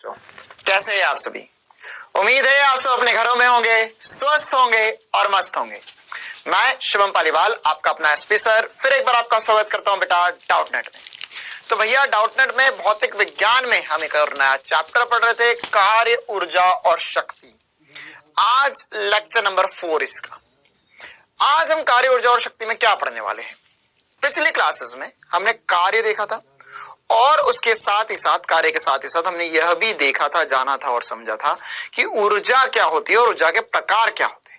तो कैसे हैं आप सभी? उम्मीद है आप सब अपने घरों में होंगे, स्वस्थ होंगे और मस्त होंगे। मैं शुभम पालीवाल, आपका अपना एसपी सर, फिर एक बार आपका स्वागत करता हूं बेटा डाउटनेट में। तो भैया डाउटनेट में भौतिक विज्ञान में हम एक और नया चैप्टर पढ़ रहे थे, कार्य, ऊर्जा और शक्ति। आज लेक्चर नंबर 4 इसका। आज हम कार्य, ऊर्जा और शक्ति में क्या पढ़ने वाले हैं? पिछली क्लासेस में हमने कार्य देखा था और उसके साथ ही साथ, कार्य के साथ ही साथ हमने यह भी देखा था, जाना था और समझा था कि ऊर्जा क्या होती है और ऊर्जा के प्रकार क्या होते हैं।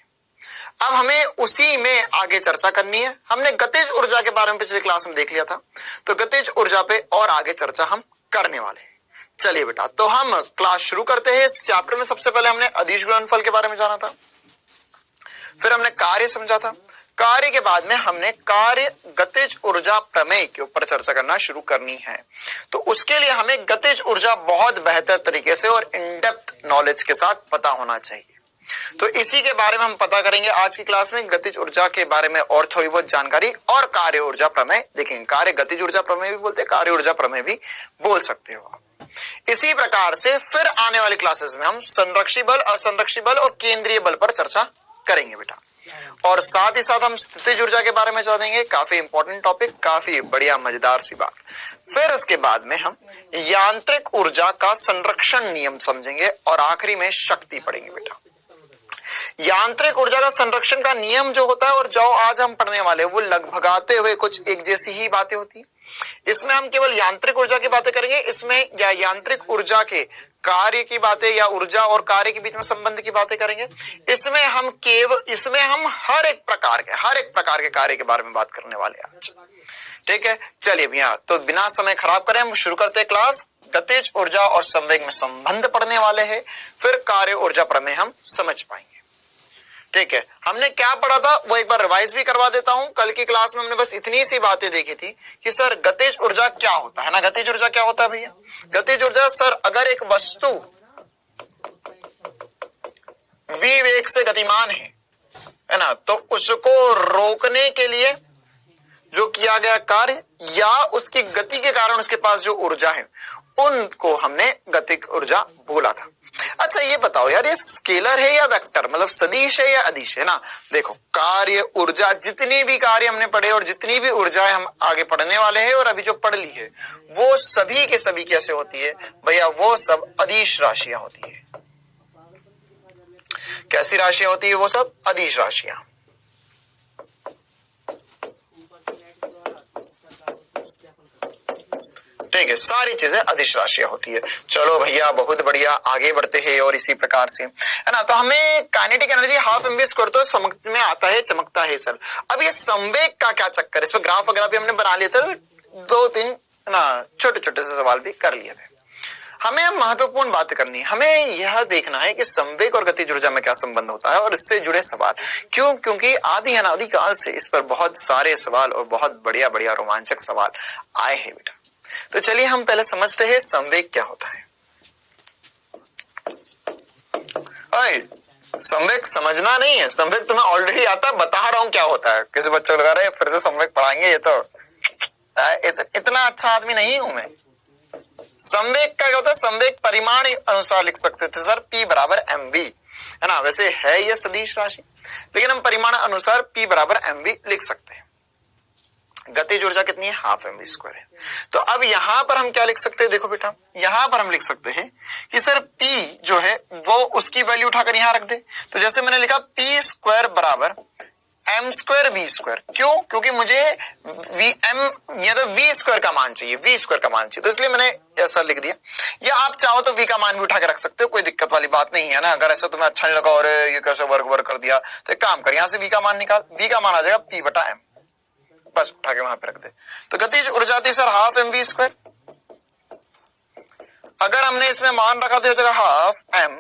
अब हमें उसी में आगे चर्चा करनी है। हमने गतिज ऊर्जा के बारे में पिछली क्लास में देख लिया था, तो गतिज ऊर्जा पे और आगे चर्चा हम करने वाले हैं। चलिए बेटा, तो हम क्लास शुरू करते हैं। इस चैप्टर में सबसे पहले हमने अदिश गुणनफल के बारे में जाना था, फिर हमने कार्य समझा था। कार्य के बाद में हमने कार्य गतिज ऊर्जा प्रमेय के ऊपर चर्चा करना शुरू करनी है। तो उसके लिए हमें गतिज ऊर्जा बहुत बेहतर तरीके से और इन डेप्थ नॉलेज के साथ पता होना चाहिए। तो इसी के बारे में हम पता करेंगे आज की क्लास में। गतिज ऊर्जा के बारे में और थोड़ी बहुत जानकारी और कार्य ऊर्जा प्रमेय देखेंगे। कार्य गतिज ऊर्जा प्रमेय भी बोलते हैं, कार्य ऊर्जा प्रमेय भी बोल सकते हो आप। इसी प्रकार से फिर आने वाली क्लासेस में हम संरक्षी बल, असंरक्षी बल और केंद्रीय बल पर चर्चा करेंगे बेटा। और साथ ही साथ हम स्थितिज ऊर्जा के बारे में जानेंगे, काफी इंपॉर्टेंट टॉपिक, काफी बढ़िया मजेदार सी बात। फिर उसके बाद में हम यांत्रिक ऊर्जा का संरक्षण नियम समझेंगे और आखिरी में शक्ति पढ़ेंगे बेटा। यांत्रिक ऊर्जा का संरक्षण का नियम जो होता है और जो आज हम पढ़ने वाले हैं वो लगभग आते हुए कुछ एक जैसी ही बातें होती है। इसमें हम केवल यांत्रिक ऊर्जा की बातें करेंगे। इसमें या यांत्रिक ऊर्जा के कार्य की बातें या ऊर्जा और कार्य के बीच में संबंध की बातें करेंगे। इसमें हम हर एक प्रकार के कार्य के बारे में बात करने वाले हैं आज। ठीक है, चलिए भैया, तो बिना समय खराब करें हम शुरू करते हैं क्लास। गतिज ऊर्जा और संवेग में संबंध पढ़ने वाले हैं, फिर कार्य ऊर्जा प्रमेय हम समझ पाएंगे। ठीक है, हमने क्या पढ़ा था वो एक बार रिवाइज भी करवा देता हूं। कल की क्लास में हमने बस इतनी सी बातें देखी थी कि सर गतिज ऊर्जा क्या होता है ना। गतिज ऊर्जा क्या होता है भैया? गतिज ऊर्जा सर, अगर एक वस्तु v वेग से गतिमान है ना, तो उसको रोकने के लिए जो किया गया कार्य या उसकी गति के कारण उसके पास जो ऊर्जा है, उनको हमने गतिज ऊर्जा बोला था। अच्छा ये बताओ यार, ये स्केलर है या वेक्टर, मतलब सदिश है या अदिश है ना। देखो, कार्य, ऊर्जा, जितनी भी कार्य हमने पढ़े और जितनी भी ऊर्जाएं हम आगे पढ़ने वाले हैं और अभी जो पढ़ ली है, वो सभी के सभी कैसे होती है भैया? वो सब अदिश राशियां होती है। कैसी राशियां होती है? वो सब अदिश राशियां। ठीक है, सारी चीजें अदिश राशियां होती है। चलो भैया, बहुत बढ़िया, आगे बढ़ते हैं। और इसी प्रकार से है ना, तो हमें kinetic energy half mv square तो समझ में आता है, चमकता है सर। अब ये संवेग का क्या चक्कर है? इस पर ग्राफ वगैरह भी हमने बना लिए थे, 2-3 ना छोटे छोटे से सवाल भी कर लिए थे। हमें महत्वपूर्ण बात करनी है, हमें यह देखना है कि संवेग और गतिज ऊर्जा में क्या संबंध होता है और इससे जुड़े सवाल। क्यों? क्योंकि आदि अनादि काल से इस पर बहुत सारे सवाल और बहुत बढ़िया बढ़िया रोमांचक सवाल आए हैं बेटा। तो चलिए हम पहले समझते हैं संवेग क्या होता है। संवेग समझना नहीं है, संवेग तुम्हें ऑलरेडी आता, बता रहा हूं क्या होता है। किसी बच्चे लगा रहे फिर से संवेग पढ़ाएंगे, ये तो इतना अच्छा आदमी नहीं हूं मैं। संवेग क्या होता है? संवेग परिमाण अनुसार लिख सकते थे सर, P बराबर mv, है ना। वैसे है ये सदिश राशि, लेकिन हम परिमाण अनुसार P बराबर mv लिख सकते हैं। गतिज ऊर्जा कितनी है? हाफ एमवी स्क्वायर है। तो अब यहां पर हम क्या लिख सकते हैं? देखो बेटा, यहां पर हम लिख सकते हैं कि सर P जो है वो उसकी वैल्यू उठाकर यहां रख दे। तो जैसे मैंने लिखा P स्क्वायर बराबर m स्क्वायर v स्क्वायर। क्यों? क्योंकि मुझे या तो v स्क्वायर का मान चाहिए, v स्क्वायर का मान चाहिए, तो इसलिए मैंने ऐसा लिख दिया। या आप चाहो तो v का मान भी उठा के रख सकते हो, कोई दिक्कत वाली बात नहीं है ना। अगर ऐसा तुम्हें अच्छा नहीं लगा और ये कैसे वर्ग कर दिया, तो एक काम कर, यहां से v का मान निकाल, v का मान आ जाएगा p बटा m, बस उठा के वहां पे रख दे। तो गतिज ऊर्जा थी सर हाफ mv स्क्वायर। अगर हमने इसमें मान रखा तो हो जाएगा हाफ m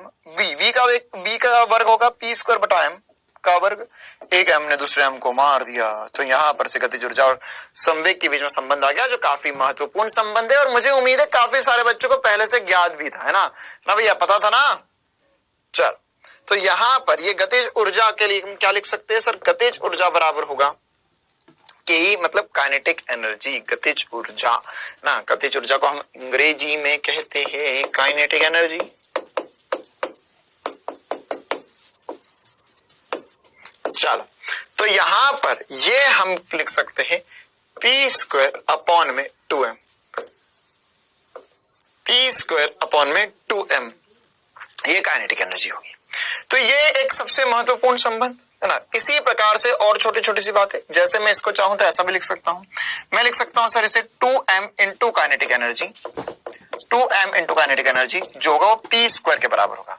v का वर्ग होगा p स्क्वायर बटा m का वर्ग। एक m ने दूसरे m को मार दिया, तो यहां पर से गतिज ऊर्जा और संवेग के बीच में संबंध आ गया, जो काफी महत्वपूर्ण संबंध है और मुझे उम्मीद है काफी सारे बच्चों को पहले से ज्ञात भी था, है ना भैया, पता था ना। चल, तो यहां पर ये गतिज ऊर्जा के लिए हम क्या लिख सकते हैं सर? गतिज ऊर्जा बराबर होगा के मतलब काइनेटिक एनर्जी, गतिज ऊर्जा ना। गतिज ऊर्जा को हम अंग्रेजी में कहते हैं काइनेटिक एनर्जी। चलो, तो यहां पर ये हम लिख सकते हैं p² अपॉन में 2m, p² अपॉन में 2m, ये काइनेटिक एनर्जी होगी। तो ये एक सबसे महत्वपूर्ण संबंध है ना। इसी प्रकार से और छोटी छोटी सी बातें, जैसे मैं इसको चाहूं तो ऐसा भी लिख सकता हूं। मैं लिख सकता हूं सर इसे 2m into kinetic energy, 2m into kinetic energy जो होगा वो p² के बराबर होगा।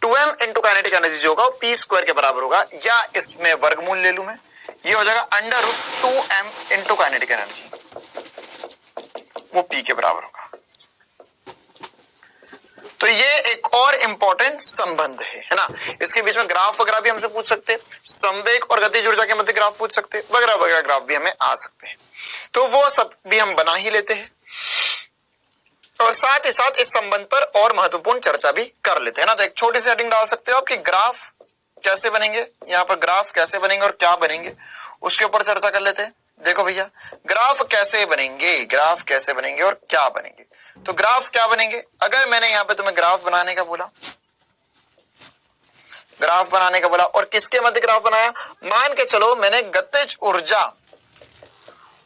2m इंटू काइनेटिक एनर्जी जो होगा वो p² के बराबर होगा, या इसमें वर्गमूल ले लूं मैं, ये हो जाएगा √2m इंटू काइनेटिक एनर्जी, वो p के बराबर होगा। तो ये एक और इंपॉर्टेंट संबंध है ना। इसके बीच में ग्राफ वगैरह भी हमसे पूछ सकते हैं, संवेग और गतिज ऊर्जा के मध्य ग्राफ पूछ सकते हैं, वगैरह वगैरह ग्राफ भी हमें आ सकते हैं। तो वो सब भी हम बना ही लेते हैं, और साथ ही साथ इस संबंध पर और महत्वपूर्ण चर्चा भी कर लेते हैं ना। तो एक छोटी सी हेडिंग डाल सकते हो आप कि ग्राफ कैसे बनेंगे, यहाँ पर ग्राफ कैसे बनेंगे और क्या बनेंगे, उसके ऊपर चर्चा कर लेते हैं। देखो भैया, ग्राफ कैसे बनेंगे, ग्राफ कैसे बनेंगे और क्या बनेंगे। तो ग्राफ क्या बनेंगे, अगर मैंने यहां पे तुम्हें ग्राफ बनाने का बोला, ग्राफ बनाने का बोला, और किसके मध्य ग्राफ बनाया, मान के चलो मैंने गतिज ऊर्जा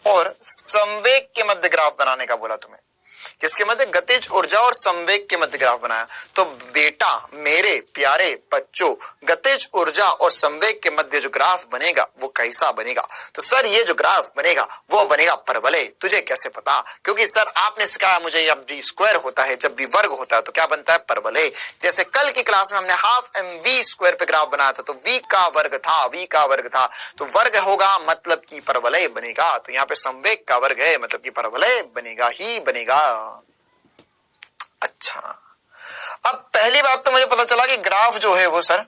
और संवेग के मध्य ग्राफ बनाने का बोला तुम्हें, किसके मध्य, गतिज ऊर्जा और संवेग के मध्य ग्राफ बनाया। तो बेटा मेरे प्यारे बच्चों, गतिज ऊर्जा और संवेग के मध्य जो ग्राफ बनेगा वो कैसा बनेगा। तो सर ये जो ग्राफ बनेगा वो बनेगा परवलय। तुझे कैसे पता, क्योंकि सर आपने सिखाया मुझे जब भी स्क्वायर होता है, जब भी वर्ग होता है तो क्या बनता है, परवलय। जैसे कल की क्लास में हमने हाफ mv² पे ग्राफ बनाया था, तो v का वर्ग था, v का वर्ग था, तो वर्ग होगा मतलब कि परवलय बनेगा। तो यहाँ पे संवेग का वर्ग है मतलब कि परवलय बनेगा ही बनेगा। अच्छा, अब पहली बात तो मुझे पता चला कि ग्राफ जो है वो सर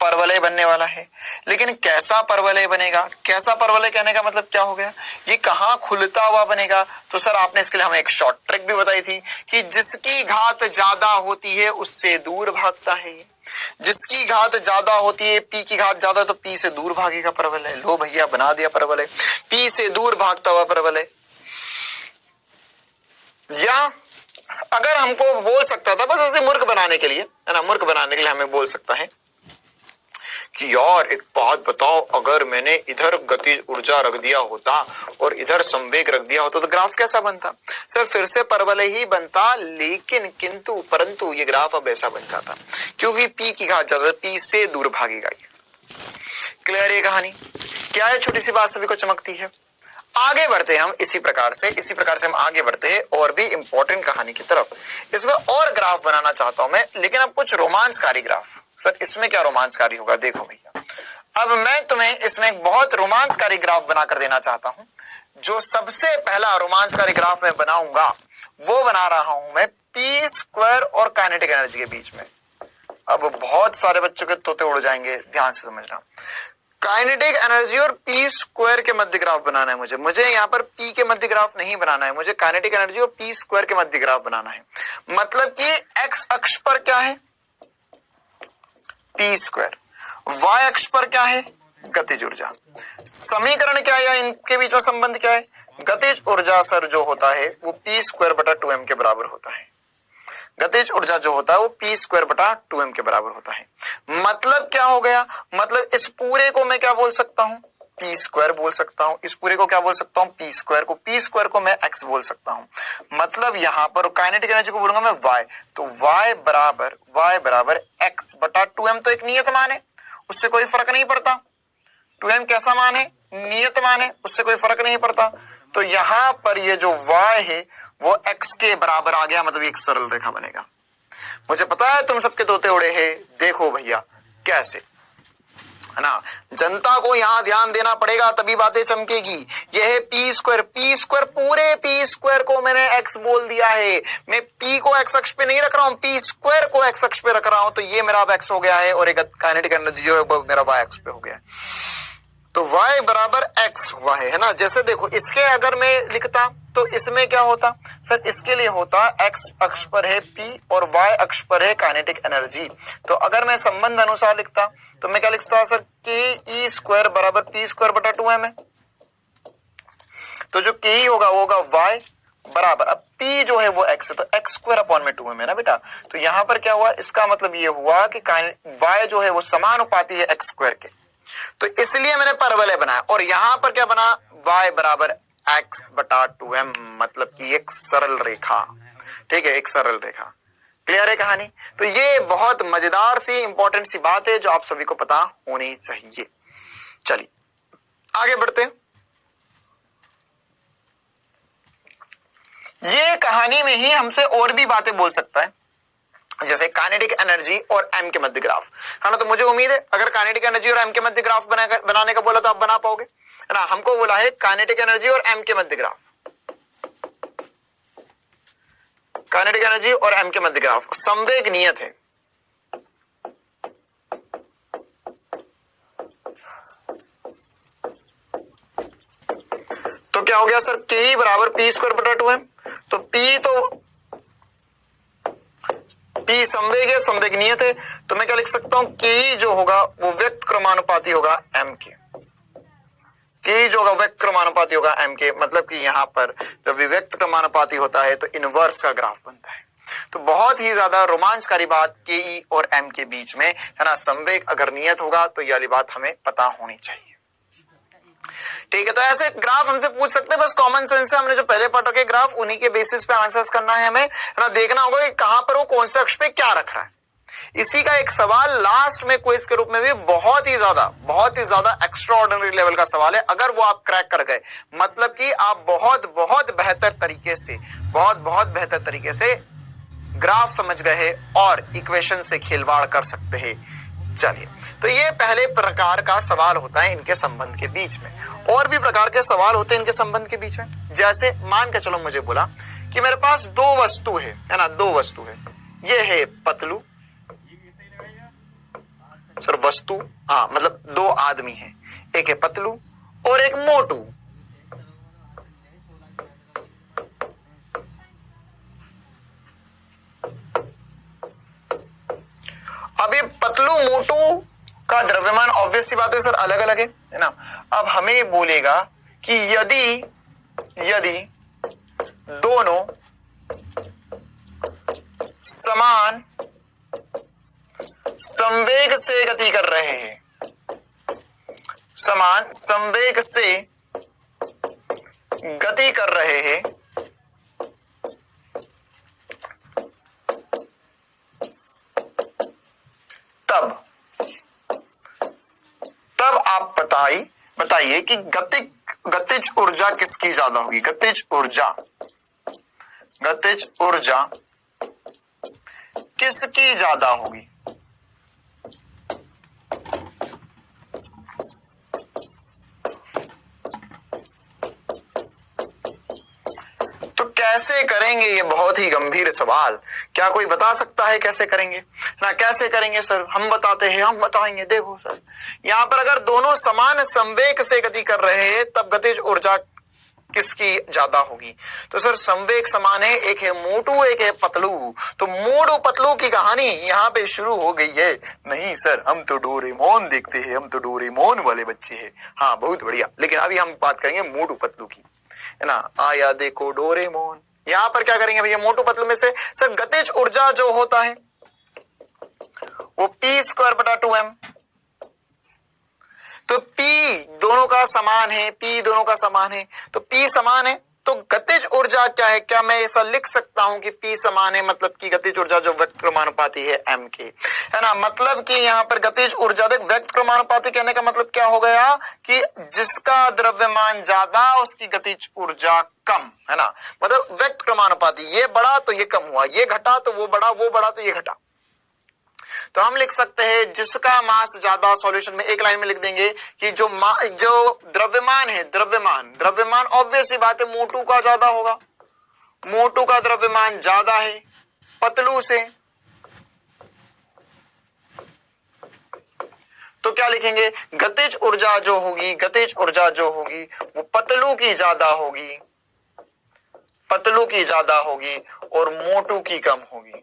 परवलय बनने वाला है, लेकिन कैसा परवलय बनेगा, कैसा परवलय कहने का मतलब क्या हो गया, ये कहां खुलता हुआ बनेगा। तो सर आपने इसके लिए हमें एक शॉर्ट ट्रिक भी बताई थी कि जिसकी घात ज्यादा होती है उससे दूर भागता है, जिसकी घात ज्यादा होती है, p की घात ज्यादा, तो p से दूर भागेगा परवलय। लो भैया बना दिया परवलय, p से दूर भागता हुआ परवलय। या अगर हमको बोल सकता था बस ऐसे मूर्ख बनाने के लिए, है ना, मूर्ख बनाने के लिए हमें बोल सकता है कि यार एक बात बताओ, अगर मैंने इधर गतिज ऊर्जा रख दिया होता और इधर संवेग रख दिया होता तो ग्राफ कैसा बनता। सर फिर से परवलय ही बनता, लेकिन किंतु परंतु ये ग्राफ अब ऐसा बन जाता क्योंकि p की घात ज्यादा, p से दूर भागेगा। क्लियर ये कहानी क्या है, छोटी सी बात सभी को चमकती है। आगे बढ़ते हैं हम इसी प्रकार से हम आगे बढ़ते हैं और भी इंपॉर्टेंट कहानी की तरफ। इसमें और ग्राफ बनाना चाहता हूं मैं, लेकिन अब कुछ रोमांचकारी ग्राफ। सर इसमें क्या रोमांचकारी होगा, देखो भैया, अब मैं तुम्हें इसमें एक बहुत रोमांचकारी ग्राफ बनाकर देना चाहता हूं। जो सबसे पहला रोमांचकारी ग्राफ मैं बनाऊंगा वो बना रहा हूं मैं p² और काइनेटिक एनर्जी के बीच में। अब बहुत सारे बच्चों के तोते उड़ जाएंगे, ध्यान से समझना। काइनेटिक एनर्जी और p² के मध्य ग्राफ बनाना है मुझे यहाँ पर p के मध्य ग्राफ नहीं बनाना है, मुझे काइनेटिक एनर्जी और p² के मध्य ग्राफ बनाना है। मतलब कि x अक्ष पर क्या है, p², y अक्ष पर क्या है, गतिज ऊर्जा। समीकरण क्या है, इनके बीच में संबंध क्या है, गतिज ऊर्जा सर जो होता है वो p²/2m के बराबर होता है। गतिज ऊर्जा जो होता है वो p²/2m के बराबर होता है। मतलब क्या हो गया, मतलब इस पूरे को मैं क्या बोल सकता हूं, p² बोल सकता हूं, इस पूरे को क्या बोल सकता हूं, p² को मैं x बोल सकता हूं। मतलब यहां पर काइनेटिक एनर्जी को बोलूंगा मैं y, तो y बराबर x/2m। तो एक नियत मान है, उससे कोई फर्क नहीं पड़ता। 2m कैसा मान है, नियत मान है, उससे कोई फर्क नहीं पड़ता। तो यहां पर ये जो y है वो x के बराबर आ गया, मतलब एक सरल रेखा बनेगा। मुझे पता है तुम सबके तोते उड़े हैं, देखो भैया कैसे, है ना। जनता को यहां ध्यान देना पड़ेगा तभी बातें चमकेगी। यह है p², पूरे p² को मैंने x बोल दिया है। मैं p को x अक्ष पे नहीं रख रहा हूं, p² को x अक्ष पे रख रहा हूं। तो ये मेरा x हो गया है और एक काइनेटिक एनर्जी जो है वो मेरा y अक्ष पे हो गया है। तो y बराबर x हुआ है ना। जैसे देखो इसके अगर मैं लिखता तो इसमें क्या होता सर, इसके लिए होता x अक्ष पर है p और y अक्ष पर है काइनेटिक एनर्जी। तो अगर मैं संबंध अनुसार लिखता तो मैं क्या लिखता सर, के ई स्क्वायर बराबर पी स्क्वायर बटा 2m है। तो जो के ई होगा वो होगा y बराबर, अब p जो है वो x है तो x स्क्वायर अपॉन में 2m है ना बेटा। तो यहां पर क्या हुआ, इसका मतलब ये हुआ कि y जो है वो समानुपाती है x स्क्वायर के, तो इसलिए मैंने परवलय बनाया। और यहां पर क्या बना, y बराबर x बटा 2m, मतलब कि एक सरल रेखा। ठीक है, एक सरल रेखा। क्लियर है कहानी। तो ये बहुत मजेदार सी इंपॉर्टेंट सी बात है जो आप सभी को पता होनी चाहिए। चलिए आगे बढ़ते हैं। ये कहानी में ही हमसे और भी बातें बोल सकता है, जैसे काइनेटिक एनर्जी और एम के मध्य ग्राफ, है ना। तो मुझे उम्मीद है अगर काइनेटिक एनर्जी और एम के मध्य ग्राफ बनाने का बोला तो आप बना पाओगे, है ना। हमको बोला है काइनेटिक एनर्जी और एम के मध्य ग्राफ, काइनेटिक एनर्जी और एम के मध्य ग्राफ संवेग नियत है। तो क्या हो गया सर, के बराबर पी स्क्वायर बटा 2m। तो P संवेग है, संवेग नियत है, तो मैं क्या लिख सकता हूं, के जो होगा वो व्यक्त क्रमानुपाती होगा m के जो होगा व्यक्त क्रमानुपाती होगा m के। मतलब कि यहां पर जब भी व्यक्त क्रमानुपाती होता है तो इनवर्स का ग्राफ बनता है। तो बहुत ही ज्यादा रोमांचकारी बात के ई और m के बीच में, है ना। संवेग अगर नियत होगा तो ये वाली बात हमें पता होनी चाहिए। ठीक है, तो ऐसे ग्राफ हमसे पूछ सकते हैं, बस कॉमन सेंस से हमने जो पहले पढ़ रखे ग्राफ उन्हीं के बेसिस पे आंसर्स करना है हमें, है ना। देखना होगा कि कहां पर वो कौन से अक्ष पे क्या रख रहा है। इसी का एक सवाल लास्ट में क्विज के रूप में भी बहुत ही ज्यादा एक्स्ट्रा ऑर्डिनरी लेवल का सवाल है। अगर वो आप क्रैक कर गए, मतलब कि आप बहुत बेहतर तरीके से ग्राफ समझ गए हैं और इक्वेशन से खिलवाड़ कर सकते हैं। चलिए, तो ये पहले प्रकार का सवाल होता है इनके संबंध के बीच में। और भी प्रकार के सवाल होते हैं इनके संबंध के बीच में, जैसे मान के चलो मुझे बोला कि मेरे पास दो वस्तु है ना, दो वस्तु है। ये है पतलू सर, वस्तु, हाँ मतलब दो आदमी हैं, एक है पतलू और एक मोटू। अब ये पतलू मोटू का द्रव्यमान ऑब्वियस सी बात है सर अलग अलग है ना। अब हमें बोलेगा कि यदि दोनों समान संवेग से गति कर रहे हैं, समान संवेग से गति कर रहे हैं, तब आप बताइए कि गतिज ऊर्जा किसकी ज्यादा होगी। गतिज ऊर्जा किसकी ज्यादा होगी। तो कैसे करेंगे, ये बहुत ही गंभीर सवाल। क्या कोई बता सकता है कैसे करेंगे ना? कैसे करेंगे सर, हम बताते हैं, हम बताएंगे। देखो सर, यहां पर अगर दोनों समान संवेग से गति कर रहे हैं तब गतिज ऊर्जा किसकी ज्यादा होगी। तो सर संवेग समान है, एक है मोटू एक है पतलू। तो मोटू पतलू की कहानी यहाँ पे शुरू हो गई है। नहीं सर, हम तो डोरेमोन देखते हैं, हम तो डोरेमोन वाले बच्चे हैं। हाँ बहुत बढ़िया, लेकिन अभी हम बात करेंगे मोटू पतलू की, है ना। आया देखो डोरेमोन। यहां पर क्या करेंगे भैया, मोटू पतलू में से सर गतिज ऊर्जा जो होता है वो पी स्क्वायर बटा 2m। तो P दोनों का समान है, P दोनों का समान है, तो P समान है तो गतिज ऊर्जा क्या है। क्या मैं ऐसा लिख सकता हूं कि P समान है, मतलब कि गतिज ऊर्जा जो व्यक्त क्रमानुपाती है m के, है ना। मतलब कि यहां पर गतिज ऊर्जा देख, व्यक्त क्रमानुपाती कहने का मतलब क्या हो गया कि जिसका द्रव्यमान ज्यादा उसकी गतिज ऊर्जा कम, है ना। मतलब व्यक्त क्रमानुपाती, ये बढ़ा तो ये कम हुआ, ये घटा तो वो बढ़ा, वो बढ़ा तो ये घटा। तो हम लिख सकते हैं जिसका मास ज्यादा, सॉल्यूशन में एक लाइन में लिख देंगे कि जो द्रव्यमान है, द्रव्यमान ऑब्वियस सी बात है मोटू का ज्यादा होगा, मोटू का द्रव्यमान ज्यादा है पतलू से। तो क्या लिखेंगे, गतिज ऊर्जा जो होगी वो पतलू की ज्यादा होगी, पतलू की ज्यादा होगी और मोटू की कम होगी।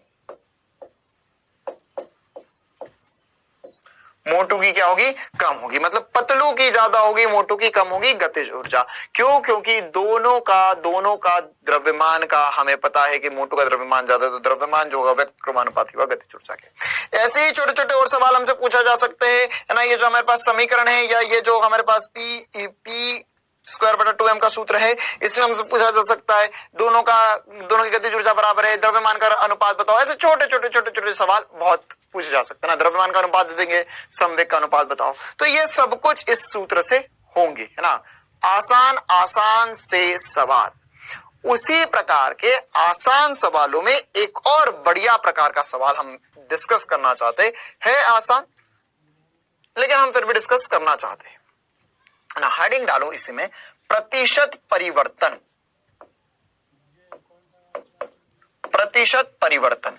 मोटू की क्या होगी? कम होगी। मतलब पतलू की ज्यादा होगी, मोटू की कम होगी गतिज ऊर्जा। क्यों? क्योंकि दोनों का द्रव्यमान का हमें पता है कि मोटू का द्रव्यमान ज्यादा है, तो द्रव्यमान जो होगा व्यक्त क्रमानुपाती होगा गतिज ऊर्जा के। ऐसे ही छोटे छोटे और सवाल हमसे पूछा जा सकते हैं, है ना। ये जो हमारे पास समीकरण है, या ये जो हमारे पास पी स्क्वायर बटा 2m का सूत्र है, इसमें हमसे पूछा जा सकता है दोनों की गतिज ऊर्जा बराबर है, द्रव्यमान का अनुपात बताओ। ऐसे छोटे छोटे सवाल बहुत पूछे जा सकते हैं ना। द्रव्यमान का अनुपात दे देंगे, संवेग का अनुपात बताओ। तो ये सब कुछ इस सूत्र से होंगे, है ना। आसान से सवाल। उसी प्रकार के आसान सवालों में एक और बढ़िया प्रकार का सवाल हम डिस्कस करना चाहते हैं। आसान, लेकिन हम फिर भी डिस्कस करना चाहते हैं ना। हेडिंग डालो इसी में, प्रतिशत परिवर्तन। प्रतिशत परिवर्तन।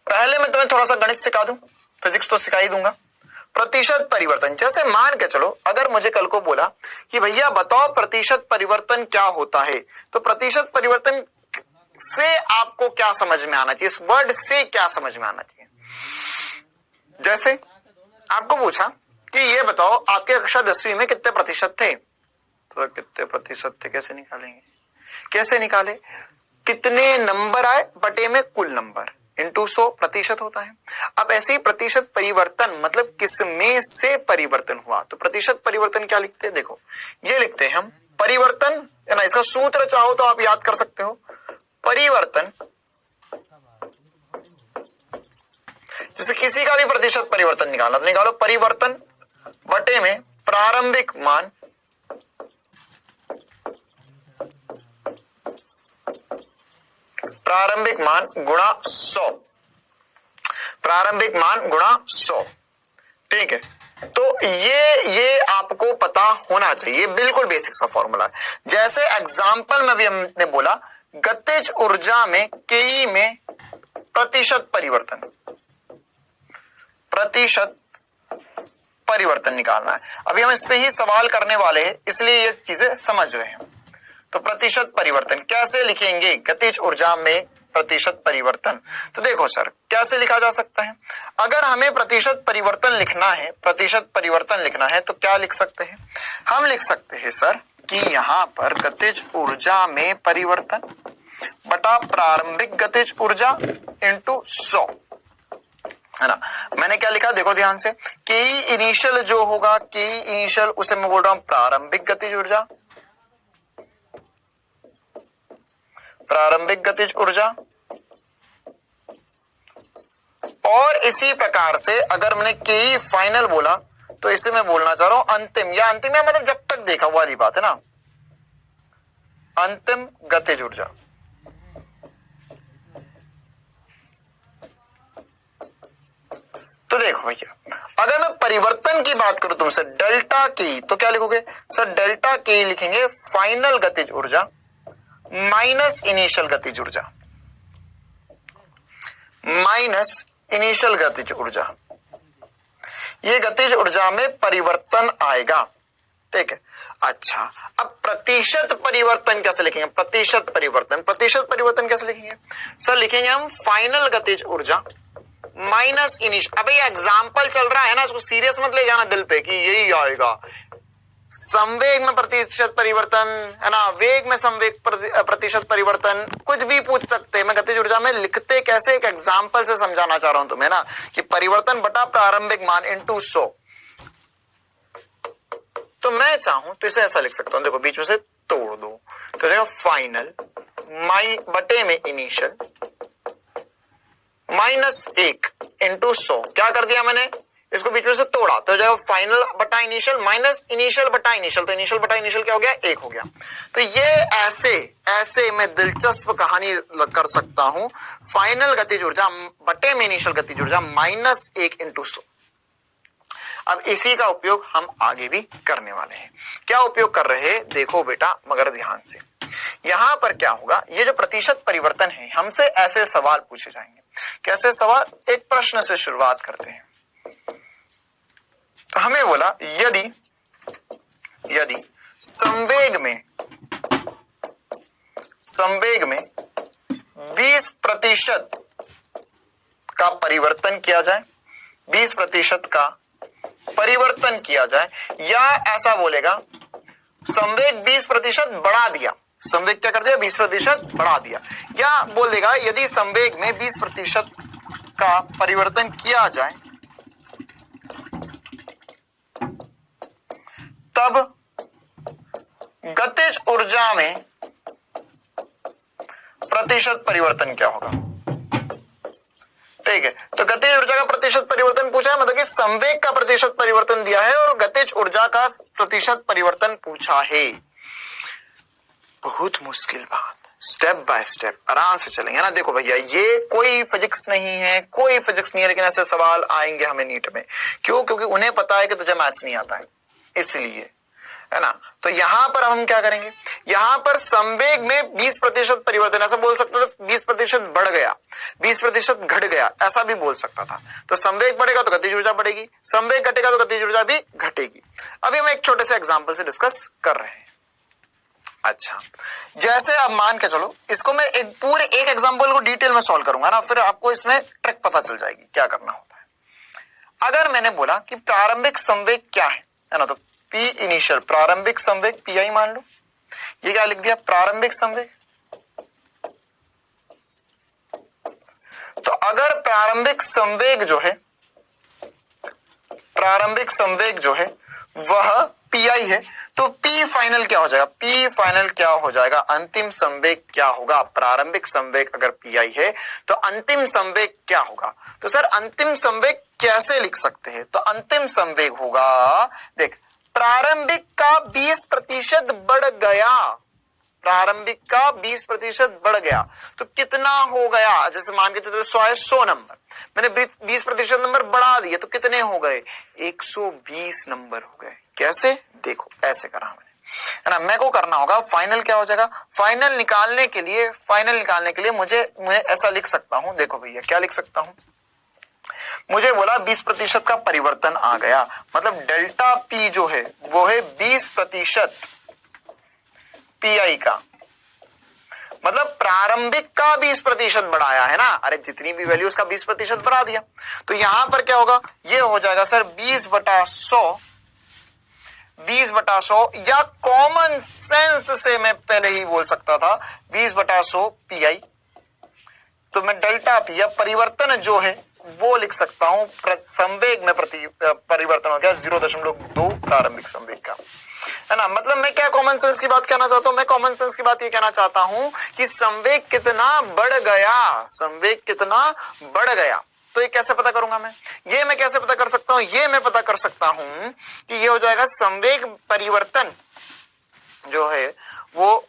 पहले मैं तुम्हें थोड़ा सा गणित सिखा दूं, फिजिक्स तो सिखा ही दूंगा। प्रतिशत परिवर्तन, जैसे मान के चलो अगर मुझे कल को बोला कि भैया बताओ प्रतिशत परिवर्तन क्या होता है, तो प्रतिशत परिवर्तन से आपको क्या समझ में आना चाहिए, इस वर्ड से क्या समझ में आना चाहिए। जैसे आपको पूछा कि ये बताओ आपके कक्षा 10वीं में कितने प्रतिशत थे, तो कितने प्रतिशत थे कैसे निकालेंगे, कैसे निकाले, कितने नंबर आए बटे में कुल नंबर इंटू 100 प्रतिशत होता है। अब ऐसे ही प्रतिशत परिवर्तन मतलब किसमें से परिवर्तन हुआ, तो प्रतिशत परिवर्तन क्या लिखते हैं, देखो ये लिखते हैं हम परिवर्तन, है ना। इसका सूत्र चाहो तो आप याद कर सकते हो। परिवर्तन, जैसे किसी का भी प्रतिशत परिवर्तन निकालना, तो निकालो परिवर्तन बटे में प्रारंभिक मान गुणा 100, प्रारंभिक मान गुणा 100, ठीक है। तो ये आपको पता होना चाहिए, बिल्कुल बेसिक सा फॉर्मूला है। जैसे एग्जांपल में भी हमने बोला गतिज ऊर्जा में के में प्रतिशत परिवर्तन, प्रतिशत परिवर्तन निकालना है। अभी हम इस पे ही सवाल करने वाले हैं, इसलिए ये चीजें समझ रहे हैं। तो प्रतिशत परिवर्तन कैसे लिखेंगे, गतिज ऊर्जा में प्रतिशत परिवर्तन। तो देखो सर कैसे लिखा जा सकता है, अगर हमें प्रतिशत परिवर्तन लिखना है, प्रतिशत परिवर्तन लिखना है तो क्या लिख सकते हैं, हम लिख सकते हैं सर कि यहां पर गतिज ऊर्जा में परिवर्तन बटा प्रारंभिक गतिज ऊर्जा इंटू 100, है ना। मैंने क्या लिखा देखो ध्यान से, के इनिशियल जो होगा, के इनिशियल उसे मैं बोल रहा हूं प्रारंभिक गतिज ऊर्जा, प्रारंभिक गतिज ऊर्जा। और इसी प्रकार से अगर मैंने के फाइनल बोला तो इसे मैं बोलना चाह रहा हूं अंतिम, या अंतिम या मतलब जब तक देखा वाली बात है ना, अंतिम गतिज ऊर्जा। तो देखो भैया अगर मैं परिवर्तन की बात करूं तुमसे डेल्टा के, तो क्या लिखोगे सर, डेल्टा के लिखेंगे फाइनल गतिज ऊर्जा माइनस इनिशियल गतिज ऊर्जा, माइनस इनिशियल गतिज ऊर्जा। ये गतिज ऊर्जा में परिवर्तन आएगा, ठीक है। अच्छा अब प्रतिशत परिवर्तन कैसे लिखेंगे, प्रतिशत परिवर्तन कैसे लिखेंगे सर, लिखेंगे हम फाइनल गतिज ऊर्जा माइनस इनिशियल। अबे ये एग्जाम्पल चल रहा है ना, इसको सीरियस मत ले जाना दिल पे कि यही आएगा। संवेग में प्रतिशत परिवर्तन, है ना, वेग में संवेग प्रतिशत परिवर्तन, कुछ भी पूछ सकते हैं। मैं गतिज ऊर्जा में लिखते कैसे एक एग्जाम्पल से समझाना चाह रहा हूं तुम्हें ना, कि परिवर्तन बटा प्रारंभिक मान इंटू 100। तो मैं चाहूं तो इसे ऐसा लिख सकता हूं, देखो बीच में से तोड़ दो तो देखो फाइनल बटे में इनिशियल माइनस 1 इंटू 100। क्या कर दिया मैंने, इसको बीच में से तोड़ा तो जब फाइनल बटा इनिशियल माइनस इनिशियल बटा इनिशियल, तो इनिशियल बटा इनिशियल क्या हो गया, 1 हो गया। तो ये ऐसे मैं दिलचस्प कहानी कर सकता हूं, फाइनल गतिज ऊर्जा बटे में इनिशियल गतिज ऊर्जा माइनस 1 इंटू 100। अब इसी का उपयोग हम आगे भी करने वाले हैं। क्या उपयोग कर रहे हैं देखो बेटा मगर ध्यान से, यहां पर क्या होगा, ये जो प्रतिशत परिवर्तन है हमसे ऐसे सवाल पूछे जाएंगे। कैसे सवाल, एक प्रश्न से शुरुआत करते हैं। तो हमें बोला यदि संवेग में 20% का परिवर्तन किया जाए, 20% का परिवर्तन किया जाए, या ऐसा बोलेगा संवेग 20% बढ़ा दिया, संवेग क्या कर दिया 20% बढ़ा दिया, या बोल देगा यदि संवेग में 20% का परिवर्तन किया जाए तब गतिज ऊर्जा में प्रतिशत परिवर्तन क्या होगा। ठीक है, तो गतिज ऊर्जा का प्रतिशत परिवर्तन पूछा है, मतलब कि संवेग का प्रतिशत परिवर्तन दिया है और गतिज ऊर्जा का प्रतिशत परिवर्तन पूछा है। बहुत मुश्किल बात, स्टेप बाय स्टेप आराम से चलेंगे ना। देखो भैया ये कोई फिजिक्स नहीं है, कोई फिजिक्स नहीं है, लेकिन ऐसे सवाल आएंगे हमें नीट में। क्यों? क्योंकि उन्हें पता है कि तुझे मैथ्स नहीं आता है, इसलिए, है ना। तो यहां पर हम क्या करेंगे, यहां पर संवेग में 20% परिवर्तन, ऐसा बोल सकता था 20% बढ़ गया, 20% घट गया, ऐसा भी बोल सकता था। तो संवेग बढ़ेगा तो गतिज ऊर्जा बढ़ेगी, संवेग घटेगा तो गतिज ऊर्जा भी घटेगी। अभी हम एक छोटे से एग्जांपल से डिस्कस कर रहे हैं। अच्छा, जैसे अब मान के चलो, इसको मैं एक एग्जांपल को डिटेल में सॉल्व करूंगा ना, फिर आपको इसमें ट्रिक पता चल जाएगी क्या करना होता है। अगर मैंने बोला कि प्रारंभिक संवेग क्या है ना, तो P इनिशियल, प्रारंभिक संवेग PI मान लो। ये क्या लिख दिया, प्रारंभिक संवेग। तो अगर प्रारंभिक संवेग जो है वह PI है, तो P फाइनल क्या हो जाएगा, P फाइनल क्या हो जाएगा, अंतिम संवेग क्या होगा। प्रारंभिक संवेग अगर PI है तो अंतिम संवेग क्या होगा। तो सर अंतिम संवेग कैसे लिख सकते हैं, तो अंतिम संवेग होगा, देख प्रारंभिक का 20% बढ़ गया, प्रारंभिक का 20% बढ़ गया तो कितना हो गया। जैसे मान के चलो 100 नंबर, मैंने 20% नंबर बढ़ा दिए तो कितने हो गए, 120 नंबर हो गए। कैसे, देखो ऐसे करा मैंने, है ना। मेरे को करना होगा फाइनल क्या हो जाएगा, फाइनल निकालने के लिए मुझे ऐसा लिख सकता हूं। देखो भैया क्या लिख सकता हूं, मुझे बोला 20% का परिवर्तन आ गया, मतलब डेल्टा P जो है वो है 20% PI का, मतलब प्रारंभिक का 20% बढ़ाया है ना। अरे जितनी भी वैल्यू उसका 20% बढ़ा दिया, तो यहां पर क्या होगा, ये हो जाएगा सर 20/100 या कॉमन सेंस से मैं पहले ही बोल सकता था 20/100 PI। तो मैं डेल्टा P या परिवर्तन जो है वो लिख सकता हूं, संवेग में परिवर्तन हो गया 0.2 प्रारंभिक संवेग का, है ना। मतलब मैं क्या कॉमन सेंस की बात कहना चाहता हूं, मैं कॉमन सेंस की बात ये कहना चाहता हूं कि संवेग कितना बढ़ गया, संवेग कितना बढ़ गया। तो ये कैसे पता करूंगा मैं, ये मैं कैसे पता कर सकता हूं, ये मैं पता कर सकता हूं कि ये हो जाएगा संवेग परिवर्तन जो है वो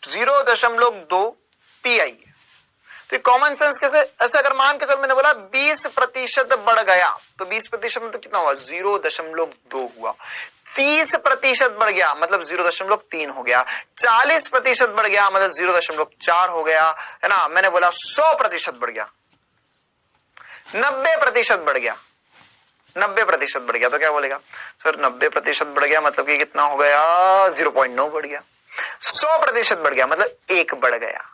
0.2 PI है। तो कॉमन सेंस कैसे, ऐसे अगर मान के चल मैंने बोला 20% बढ़ गया, तो 20% में तो कितना हुआ, 0.2 हुआ। 30% बढ़ गया मतलब 0.3 हो गया। 40% बढ़ गया मतलब 0.4 हो गया, है ना। मैंने बोला 100% बढ़ गया, 90% बढ़ गया, 90% बढ़ गया, तो क्या बोलेगा सर 90% बढ़ गया मतलब कि कितना हो गया, 0.9 बढ़ गया। 100% बढ़ गया मतलब 1 बढ़ गया।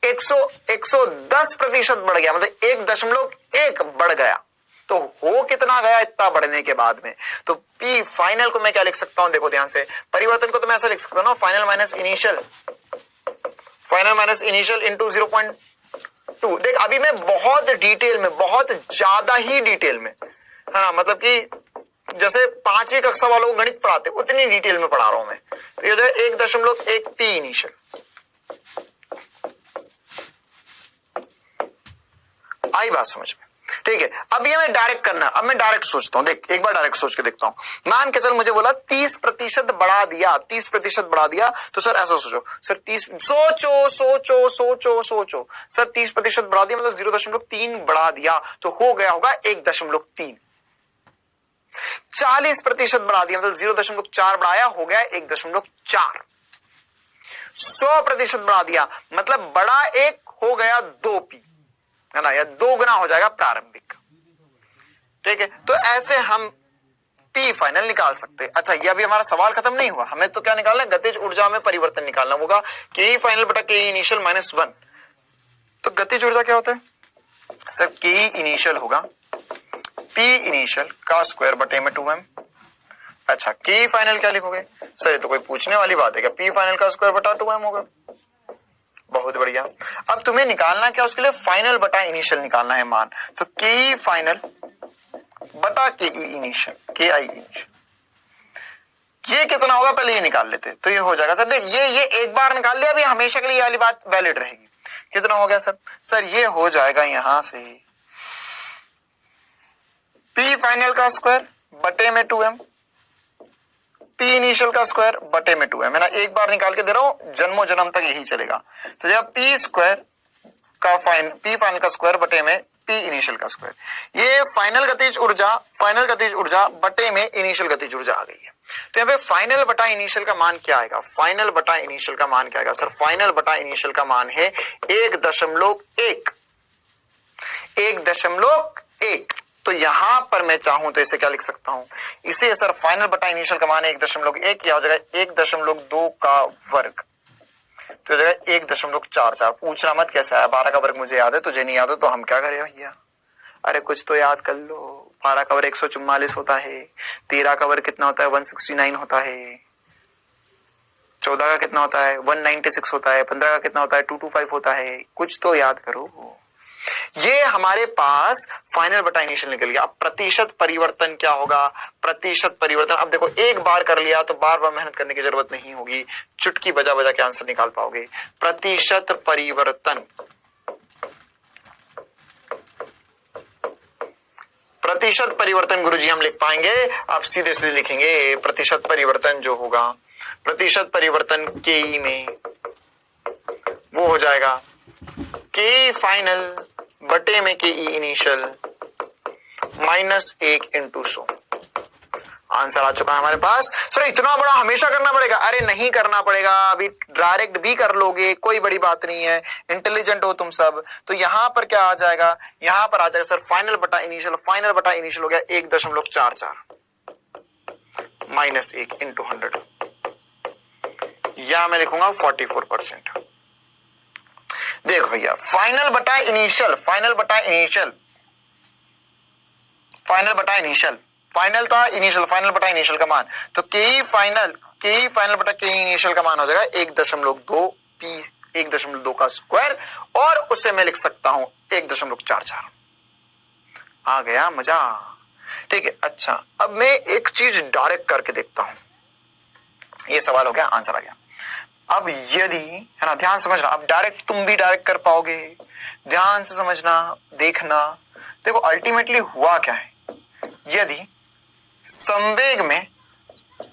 110% बढ़ गया मतलब 1.1 बढ़ गया। तो हो कितना गया इतना बढ़ने के बाद में, तो P फाइनल को मैं क्या लिख सकता हूं, देखो ध्यान से, परिवर्तन को तो मैं ऐसा लिख सकता हूं ना, फाइनल माइनस इनिशियल इंटू 0.2। देख अभी मैं बहुत डिटेल में, बहुत ज्यादा ही डिटेल में, हाँ मतलब कि जैसे 5वीं कक्षा वालों को गणित पढ़ाते उतनी डिटेल में पढ़ा रहा हूं मैं। तो ये जो है 1.1 P इनिशियल, आई बात समझ में, ठीक है। अब ये मैं डायरेक्ट करना, अब मैं डायरेक्ट सोचता हूं, देख एक बार डायरेक्ट सोच के देखता हूं। मान के चल मुझे बोला 30% बढ़ा दिया, 30% बढ़ा दिया, तो सर ऐसा सोचो सर 30 सोचो सर 30% बढ़ा दिया मतलब 0.3 बढ़ा दिया तो हो गया होगा 1.3। 40% बढ़ा दिया मतलब 0.4 बढ़ाया हो गया 1.4। 100% बढ़ा दिया मतलब बड़ा 1 हो गया 2P, है ना, या 2 गुना हो जाएगा प्रारंभिक, ठीक है। तो ऐसे हम पी फाइनल निकाल सकते हैं। अच्छा, ये अभी हमारा सवाल खत्म नहीं हुआ, हमें तो क्या निकालना है, गतिज ऊर्जा में परिवर्तन निकालना होगा। के फाइनल बटा के इनिशियल माइनस 1। तो गतिज ऊर्जा क्या होता है सर, के इनिशियल होगा पी इनिशियल का स्क्वायर बटे में 2m। अच्छा, के फाइनल क्या लिखोगे सर, ये तो कोई पूछने वाली बात है क्या, पी फाइनल का स्क्वायर बटा 2m होगा। बहुत बढ़िया। अब तुम्हें निकालना क्या, उसके लिए फाइनल बटा इनिशियल निकालना है मान। तो के फाइनल बटा के इनिशियल, के आई इनिशियल, ये कितना होगा पहले ये निकाल लेते। तो ये हो जाएगा सर, देख ये एक बार निकाल लिया, अभी हमेशा के लिए ये वाली बात वैलिड रहेगी। कितना हो गया सर, सर ये हो जाएगा यहां से पी फाइनल का स्क्वायर बटे में 2m, पी इनिशियल का स्क्वायर बटे में 2m। मैं ना एक बार निकाल के दे रहा हूं, जन्मों जन्म तक यही चलेगा। तो जब पी स्क्वायर का पी फाइनल का स्क्वायर बटे में पी इनिशियल का स्क्वायर, ये फाइनल गतिज ऊर्जा बटे में इनिशियल गतिज ऊर्जा आ गई है। तो यहाँ पे फाइनल बटा इनिशियल का मान क्या आएगा, फाइनल बटा इनिशियल का मान क्या आएगा सर, फाइनल बटा इनिशियल का मान है 1.1। तो यहां पर मैं चाहूं तो इसे क्या लिख सकता हूं, इसे सर फाइनल बटा इनिशियल का मान है 1.1, या हो जाएगा 1.2 का वर्ग, तो हो जाएगा 1.44। पूछना मत कैसे आया, 12 का वर्ग मुझे याद है, तुझे नहीं याद है तो हम क्या करें भैया, अरे कुछ तो याद कर लो। 12 का वर्ग 144 होता है, 13 का वर्ग कितना होता है 169 होता है, 14 का कितना होता है 196 होता है, 15 का कितना होता है 225 होता है, कुछ तो याद करो। ये हमारे पास फाइनल बटा इनिशियल निकल गया। अब प्रतिशत परिवर्तन क्या होगा, प्रतिशत परिवर्तन, अब देखो एक बार कर लिया तो बार बार मेहनत करने की जरूरत नहीं होगी, चुटकी बजा बजा के आंसर निकाल पाओगे। प्रतिशत परिवर्तन, प्रतिशत परिवर्तन गुरुजी हम लिख पाएंगे, आप सीधे सीधे लिखेंगे प्रतिशत परिवर्तन जो होगा, प्रतिशत परिवर्तन के ई में वो हो जाएगा के फाइनल बटे में के ई इनिशियल -1 × 100। आंसर आ चुका है हमारे पास। सर इतना बड़ा हमेशा करना पड़ेगा, अरे नहीं करना पड़ेगा, अभी डायरेक्ट भी कर लोगे, कोई बड़ी बात नहीं है, इंटेलिजेंट हो तुम सब। तो यहां पर क्या आ जाएगा, यहां पर आ जाएगा सर फाइनल बटा इनिशियल, फाइनल बटा इनिशियल हो गया 1.44 -1 × 100, या मैं लिखूंगा 44%। देखो भैया, फाइनल बटा इनिशियल, फाइनल बटा इनिशियल, फाइनल बटा इनिशियल, फाइनल था इनिशियल, फाइनल बटा इनिशियल का मान, तो के फाइनल बटा के इनिशियल का मान हो जाएगा 1.2 पी 1.2 का स्क्वायर, और उसे मैं लिख सकता हूं 1.44। आ गया मजा, ठीक है। अच्छा, अब मैं एक चीज डायरेक्ट करके देखता हूं, ये सवाल हो गया, आंसर आ गया। अब यदि, है ना, ध्यान समझना, अब डायरेक्ट तुम भी डायरेक्ट कर पाओगे, ध्यान से समझना, देखना। देखो अल्टीमेटली हुआ क्या है, यदि संवेग में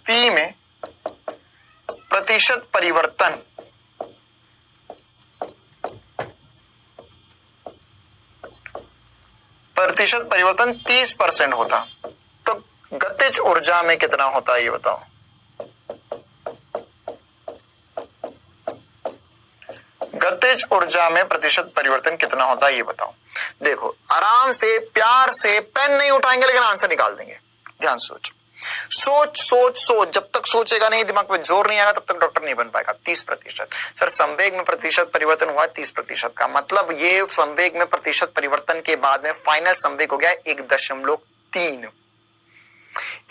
P में प्रतिशत परिवर्तन प्रतिशत परिवर्तन 30% होता तो गतिज ऊर्जा में कितना होता है ये बताओ। गतिज ऊर्जा में प्रतिशत परिवर्तन कितना होता है ये बताओ। देखो आराम से प्यार से पेन नहीं उठाएंगे लेकिन आंसर निकाल देंगे। ध्यान सोच सोच सोच सोच, जब तक सोचेगा नहीं, दिमाग में जोर नहीं आएगा, तब तक डॉक्टर नहीं बन पाएगा। 30%। सर संवेग में प्रतिशत परिवर्तन हुआ 30% का मतलब ये संवेग में प्रतिशत परिवर्तन के बाद में फाइनल संवेग हो गया 1.3।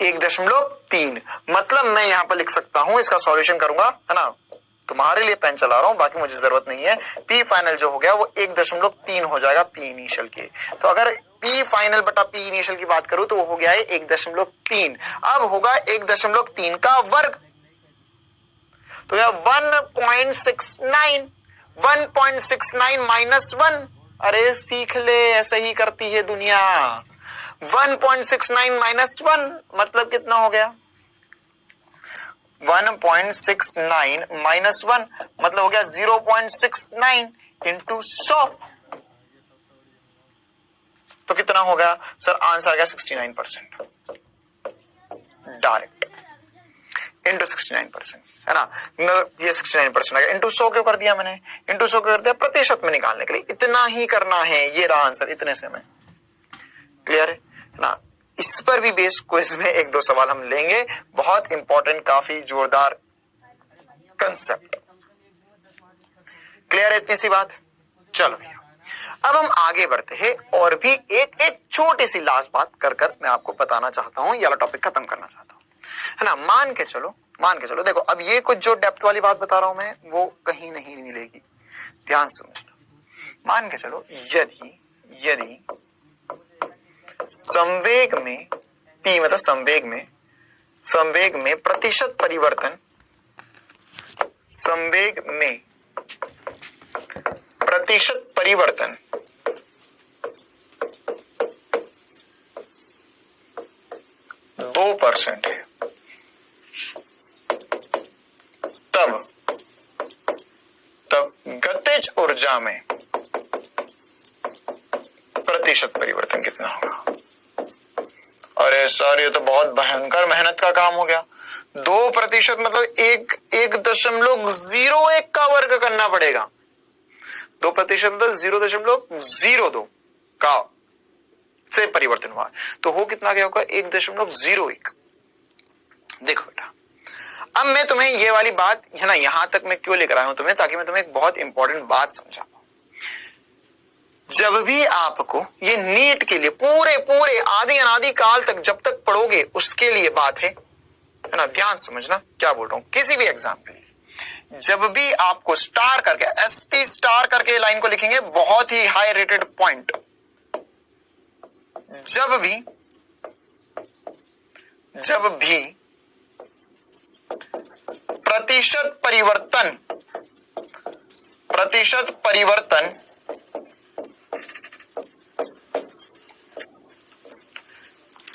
1.3 मतलब मैं यहां पर लिख सकता हूं, इसका सॉल्यूशन करूंगा, है ना, तुम्हारे लिए पेन चला रहा हूं, बाकी मुझे जरूरत नहीं है। पी फाइनल जो हो गया वो 1.3 हो जाएगा पी इनिशियल के। तो अगर पी फाइनल बटा पी इनिशियल की बात करूं तो वो हो गया है 1.3। अब होगा 1.3 का वर्ग, तो यह 1.69 -1। अरे सीख ले, ऐसे ही करती है दुनिया। 1.69 -1 मतलब कितना हो गया, 1.69 -1 मतलब हो गया 0.69 × 100। तो कितना हो गया सर, आंसर आ गया 69% डायरेक्ट इंटू 69%, है ना। ये 69% आ गया। इंटू 100 क्यों कर दिया मैंने, इंटू 100 क्यों कर दिया, प्रतिशत में निकालने के लिए इतना ही करना है। ये रहा आंसर, इतने से में क्लियर है ना। इस पर भी बेस क्विज में एक दो सवाल हम लेंगे, बहुत इंपॉर्टेंट, काफी जोरदार कंसेप्ट। क्लियर है इतनी सी बात? चलो भैया अब हम आगे बढ़ते हैं और भी एक छोटी सी लास्ट बात कर मैं आपको बताना चाहता हूं, ये वाला टॉपिक खत्म करना चाहता हूं, है ना। मान के चलो देखो, अब ये कुछ जो डेप्थ वाली बात बता रहा हूं मैं, वो कहीं नहीं मिलेगी, ध्यान समझना। मान के चलो यदि संवेग में p मतलब संवेग में प्रतिशत परिवर्तन, संवेग में प्रतिशत परिवर्तन 2% है, तब गतिज ऊर्जा में प्रतिशत परिवर्तन कितना होगा? अरे सर ये तो बहुत भयंकर मेहनत का काम हो गया। 2% मतलब 1.01 का वर्ग करना पड़ेगा। 2% मतलब 0.02 का से परिवर्तन हुआ, तो हो कितना गया होगा? 1.01। देखो बेटा, अब मैं तुम्हें ये वाली बात है ना, यहां तक मैं क्यों लेकर आया हूं तुम्हें, ताकि मैं तुम्हें एक बहुत इंपॉर्टेंट बात समझा पाऊं। जब भी आपको ये नीट के लिए पूरे आदि अनादि काल तक जब तक पढ़ोगे उसके लिए बात है ना, ध्यान समझना क्या बोल रहा हूं। किसी भी एग्जाम के लिए जब भी आपको स्टार करके, एसपी स्टार करके लाइन को लिखेंगे, बहुत ही हाई रेटेड पॉइंट, जब भी प्रतिशत परिवर्तन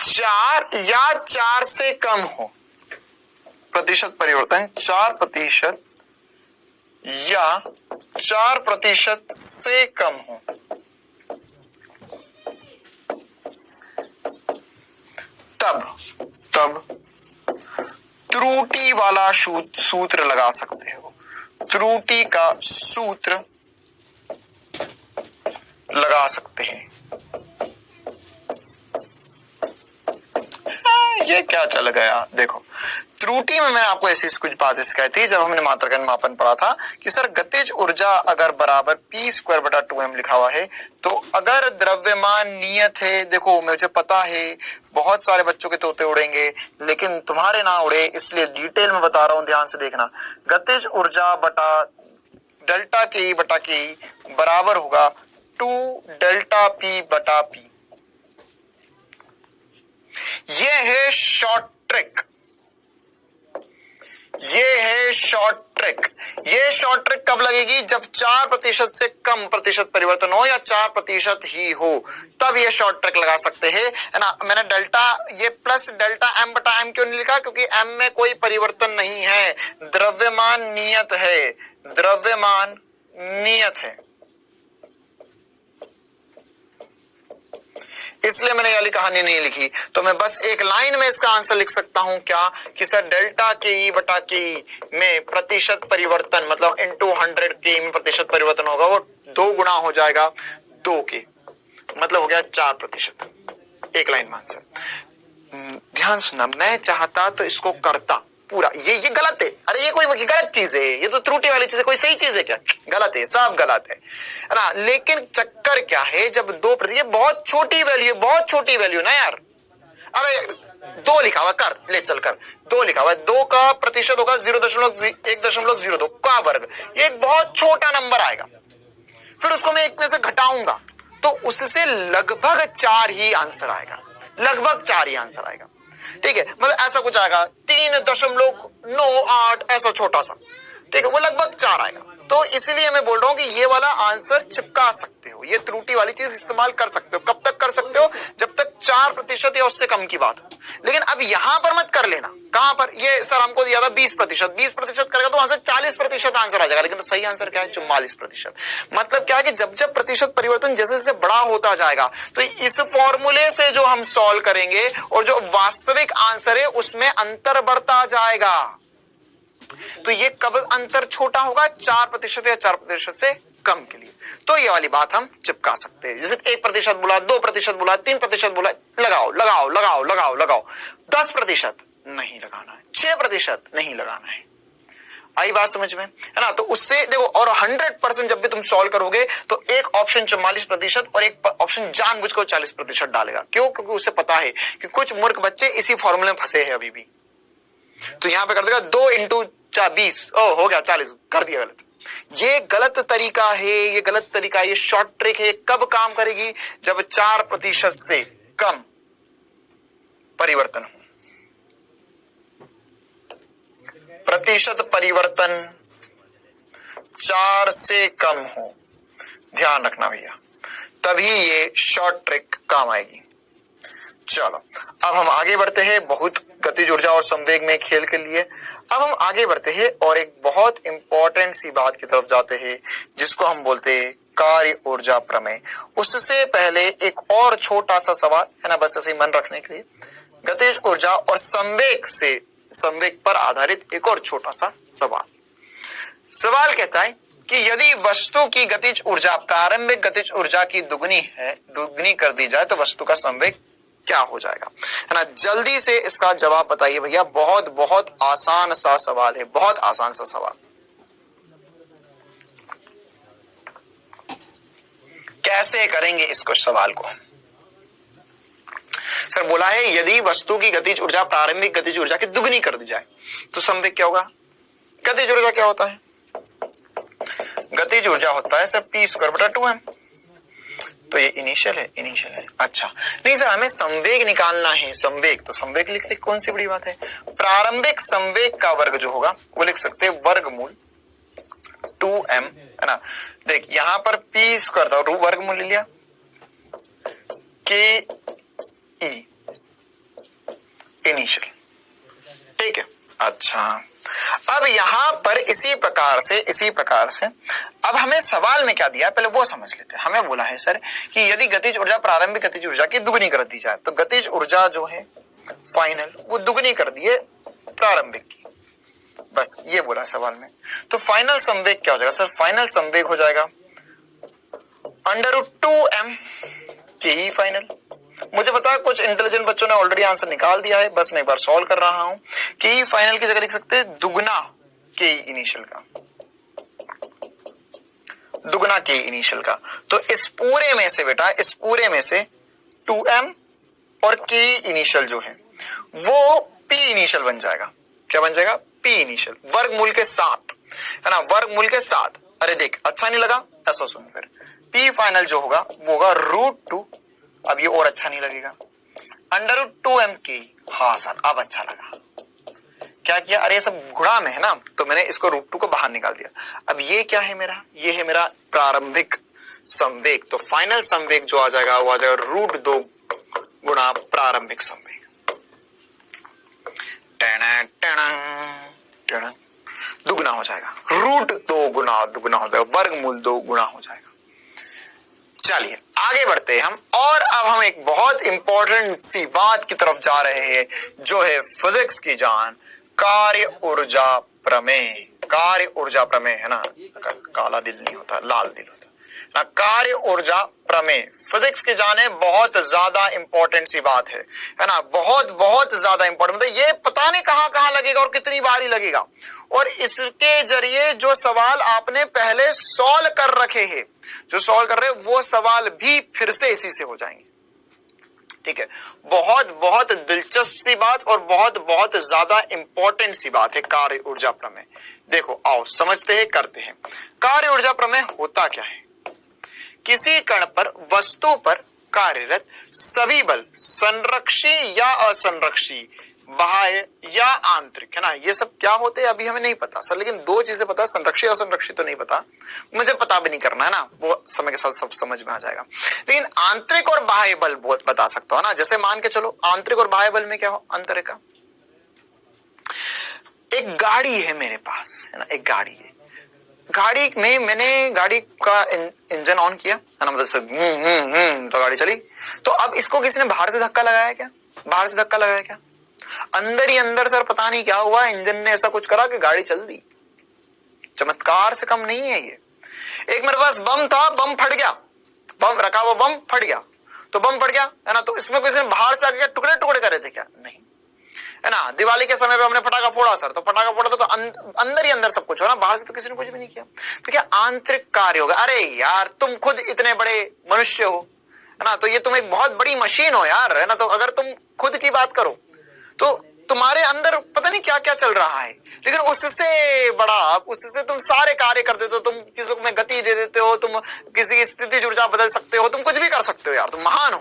4 या 4 से कम हो, प्रतिशत परिवर्तन 4% या 4% से कम हो, तब त्रुटि वाला सूत्र लगा सकते हो, त्रुटि का सूत्र लगा सकते हैं। ये क्या चल गया? देखो, त्रुटि में मैंने आपको ऐसी कुछ बात सिखाई थी जब हमने मात्रक मापन पढ़ा था कि सर गतिज ऊर्जा अगर बराबर p²/2m लिखा हुआ है, तो अगर द्रव्यमान नियत है, देखो मुझे पता है बहुत सारे बच्चों के तोते उड़ेंगे, लेकिन तुम्हारे ना उड़े इसलिए डिटेल में बता रहा हूं, ध्यान से देखना। गतिज ऊर्जा बटा डेल्टा के बटा के बराबर होगा 2ΔP/P। ये है शॉर्ट ट्रिक, ये शॉर्ट ट्रिक कब लगेगी? जब 4% से कम प्रतिशत परिवर्तन हो या 4% ही हो, तब ये शॉर्ट ट्रिक लगा सकते हैं, है ना। मैंने डेल्टा ये प्लस डेल्टा m/m क्यों नहीं लिखा? क्योंकि m में कोई परिवर्तन नहीं है, द्रव्यमान नियत है, इसलिए मैंने ये वाली कहानी नहीं लिखी। तो मैं बस एक लाइन में इसका आंसर लिख सकता हूं क्या, कि सर डेल्टा के में प्रतिशत परिवर्तन मतलब इंटू 100 के में प्रतिशत परिवर्तन होगा, वो 2 गुना हो जाएगा 2 के, मतलब हो गया 4%। एक लाइन में आंसर। ध्यान सुनना, मैं चाहता तो इसको करता पूरा, ये गलत है। अरे ये कोई गलत चीज है, ये तो त्रुटि वाली चीज है, कोई सही चीज है क्या? गलत है, सब गलत है ना। लेकिन चक्कर क्या है, जब 2%, ये बहुत छोटी वैल्यू ना यार। अरे 2 लिखा हुआ, कर ले चल कर, 2 लिखा हुआ, 2 का प्रतिशत होगा 0.102 का वर्ग, ये एक बहुत छोटा नंबर आएगा। फिर उसको मैं 1 में से घटाऊंगा तो उससे लगभग 4 ही आंसर आएगा, ठीक है। मतलब ऐसा कुछ आएगा 3.98, ऐसा छोटा सा, ठीक है, वो लगभग 4 आएगा। तो इसलिए मैं बोल रहा हूं कि ये वाला आंसर चिपका सकते हो, ये त्रुटि वाली चीज इस्तेमाल कर सकते हो। कब तक कर सकते हो? जब तक 4% या उससे कम की बात हो। लेकिन अब यहां पर मत कर लेना। कहां पर? ये सर हमको दिया था 20% करेगा तो वहां से 40% आंसर आ जाएगा, लेकिन तो सही आंसर क्या है? 44%। मतलब क्या है कि जब प्रतिशत परिवर्तन जैसे जैसे बड़ा होता जाएगा, तो इस फॉर्मूले से जो हम सॉल्व करेंगे और जो वास्तविक आंसर है उसमें अंतर बढ़ता जाएगा। तो ये कब अंतर छोटा होगा? 4% या 4% से कम के लिए। तो ये वाली बात हम चिपका सकते हैं। जैसे 1% बोला, 2% बोला, 3% बोला, लगाओ लगाओ लगाओ लगाओ लगाओ। 10% नहीं लगाना है, 6% नहीं लगाना है। आई बात समझ में, है ना? तो उससे देखो, और 100% जब भी तुम सॉल्व करोगे तो एक ऑप्शन 44% और एक ऑप्शन जानबूझकर 40% डालेगा। क्यों? क्योंकि उसे पता है कि कुछ मूर्ख बच्चे इसी फॉर्मूले में फंसे हैं अभी भी। तो यहां पे कर देगा 2 इंटू 20, हो गया 40, कर दिया गलत। ये गलत तरीका है, ये गलत तरीका है, ये शॉर्ट ट्रिक है। कब काम करेगी? जब 4% से कम परिवर्तन हो। प्रतिशत परिवर्तन 4 से कम हो, ध्यान रखना भैया, तभी ये शॉर्ट ट्रिक काम आएगी। चलो अब हम आगे बढ़ते हैं, बहुत गतिज ऊर्जा और संवेग में खेल के लिए। अब हम आगे बढ़ते हैं और एक बहुत इंपॉर्टेंट सी बात की तरफ जाते हैं, जिसको हम बोलते हैं कार्य ऊर्जा प्रमेय। उससे पहले एक और छोटा सा सवाल है ना, बस ऐसे ही मन रखने के लिए। गतिज ऊर्जा और संवेग पर आधारित एक और छोटा सा सवाल कहता है कि यदि वस्तु की गतिज ऊर्जा प्रारंभिक गतिज ऊर्जा की दुगनी कर दी जाए तो वस्तु का संवेग क्या हो जाएगा, है ना? जल्दी से इसका जवाब बताइए भैया। बहुत बहुत आसान सा सवाल है, बहुत आसान सा सवाल। कैसे करेंगे इसको सवाल को? सर बोला है यदि वस्तु की गतिज ऊर्जा प्रारंभिक गतिज ऊर्जा की दुगनी कर दी जाए तो संवेग क्या होगा? गतिज ऊर्जा क्या होता है? गतिज ऊर्जा होता है सर p²/2m। तो ये इनिशियल है। अच्छा नहीं सर, हमें संवेग निकालना है। संवेग तो संवेग लिख ले, कौन सी बड़ी बात है। प्रारंभिक संवेग का वर्ग जो होगा वो लिख सकते हैं वर्गमूल 2m, है ना? देख यहां पर p² था, वर्गमूल ले लिया के इनिशियल, ठीक है। अच्छा अब यहां पर इसी प्रकार से अब हमें सवाल में क्या दिया है पहले वो समझ लेते हैं। हमें बोला है सर कि यदि गतिज ऊर्जा प्रारंभिक गतिज ऊर्जा की दुगनी कर दी जाए तो गतिज ऊर्जा जो है फाइनल वो दुगनी कर दिए प्रारंभिक की, बस ये बोला है सवाल में। तो फाइनल संवेग क्या हो जाएगा सर? फाइनल संवेग हो जाएगा √2m के ही फाइनल। मुझे पता है कुछ इंटेलिजेंट बच्चों ने ऑलरेडी आंसर निकाल दिया है, बस मैं एक बार सॉल्व कर रहा हूं। के ही फाइनल की जगह लिख सकते हैं दुगना के इनिशियल का, दुगना के इनिशियल का। तो इस पूरे में से बेटा, इस पूरे में से 2m और के इनिशियल जो है वो p इनिशियल बन जाएगा। क्या बन जाएगा? p इनिशियल वर्गमूल के साथ, है ना? वर्गमूल के साथ। अरे देख अच्छा नहीं लगा, ऐसा सुन फिर p फाइनल जो होगा वो होगा √2। अब ये और अच्छा नहीं लगेगा, √2m के। हाँ सर अब अच्छा लगा। क्या किया? अरे ये सब गुणा में है ना, तो मैंने इसको √2 को बाहर निकाल दिया। अब ये क्या है मेरा? ये है मेरा प्रारंभिक संवेग। तो फाइनल संवेग जो आ जाएगा वो आ जाएगा √2 गुणा प्रारंभिक संवेग। दुगुना हो जाएगा, √2 गुणा दुगुना हो जाएगा, वर्गमूल 2 गुणा हो जाएगा। चलिए आगे बढ़ते हैं हम, और अब हम एक बहुत इंपॉर्टेंट सी बात की तरफ जा रहे हैं जो है फिजिक्स की जान, कार्य ऊर्जा प्रमेय। कार्य ऊर्जा प्रमेय, है ना? काला दिल नहीं होता, लाल दिल होता ना। कार्य ऊर्जा प्रमेय फिजिक्स की जान है, बहुत ज्यादा इंपॉर्टेंट सी बात है ना? बहुत बहुत ज्यादा इंपॉर्टेंट, मतलब ये पता नहीं कहां लगेगा और कितनी बार ही लगेगा। और इसके जरिए जो सवाल आपने पहले सॉल्व कर रखे हैं, जो सॉल्व कर रहे हैं वो सवाल भी फिर से इसी से हो जाएंगे, ठीक है? बहुत बहुत दिलचस्प सी बात और बहुत बहुत ज्यादा इंपॉर्टेंट सी बात है कार्य ऊर्जा प्रमेय। देखो आओ समझते हैं, करते हैं। कार्य ऊर्जा प्रमेय होता क्या है? किसी कण पर वस्तु पर कार्यरत सभी बल संरक्षी या असंरक्षी, बाह्य या आंतरिक, है ना? ये सब क्या होते हैं अभी हमें नहीं पता सर, लेकिन 2 चीजें पता, संरक्षी असंरक्षी तो नहीं पता, मुझे पता भी नहीं करना है ना, वो समय के साथ सब समझ में आ जाएगा। लेकिन आंतरिक और बाह्य बल बहुत बता सकता हूं ना। जैसे मान के चलो आंतरिक और बाह्य बल में क्या हो अंतर है का? एक गाड़ी है मेरे पास, है ना? एक गाड़ी है, गाड़ी में मैंने गाड़ी का इंजन ऑन किया, है ना? मतलब तो गाड़ी चली। तो अब इसको किसी ने बाहर से धक्का लगाया क्या? बाहर से धक्का लगाया क्या? अंदर ही अंदर सर पता नहीं क्या हुआ, इंजन ने ऐसा कुछ करा कि गाड़ी चल दी। चमत्कार से कम नहीं है ये। एक मेरे पास बम था, बम फट गया, बम रखा हुआ बम फट गया, तो बम फट गया है ना, तो इसमें किसी ने बाहर से आके टुकड़े टुकड़े करे थे क्या? नहीं, है ना। दिवाली के समय पे हमने पटाखा फोड़ा सर, तो पटाखा फोड़ा तो अंदर ही अंदर सब कुछ हो ना, बाहर से तो किसी ने कुछ भी नहीं किया। तो क्या आंतरिक कार्य होगा? अरे यार तुम खुद इतने बड़े मनुष्य हो, है ना, तो ये तुम एक बहुत बड़ी मशीन हो यार, है ना। तो अगर तुम खुद की बात करो तो तुम्हारे अंदर पता नहीं क्या क्या चल रहा है, लेकिन उससे बड़ा, उससे तुम सारे कार्य कर देते हो, तुम चीजों में गति दे देते हो, तुम किसी की स्थिति ऊर्जा बदल सकते हो, तुम कुछ भी कर सकते हो यार, तुम महान हो।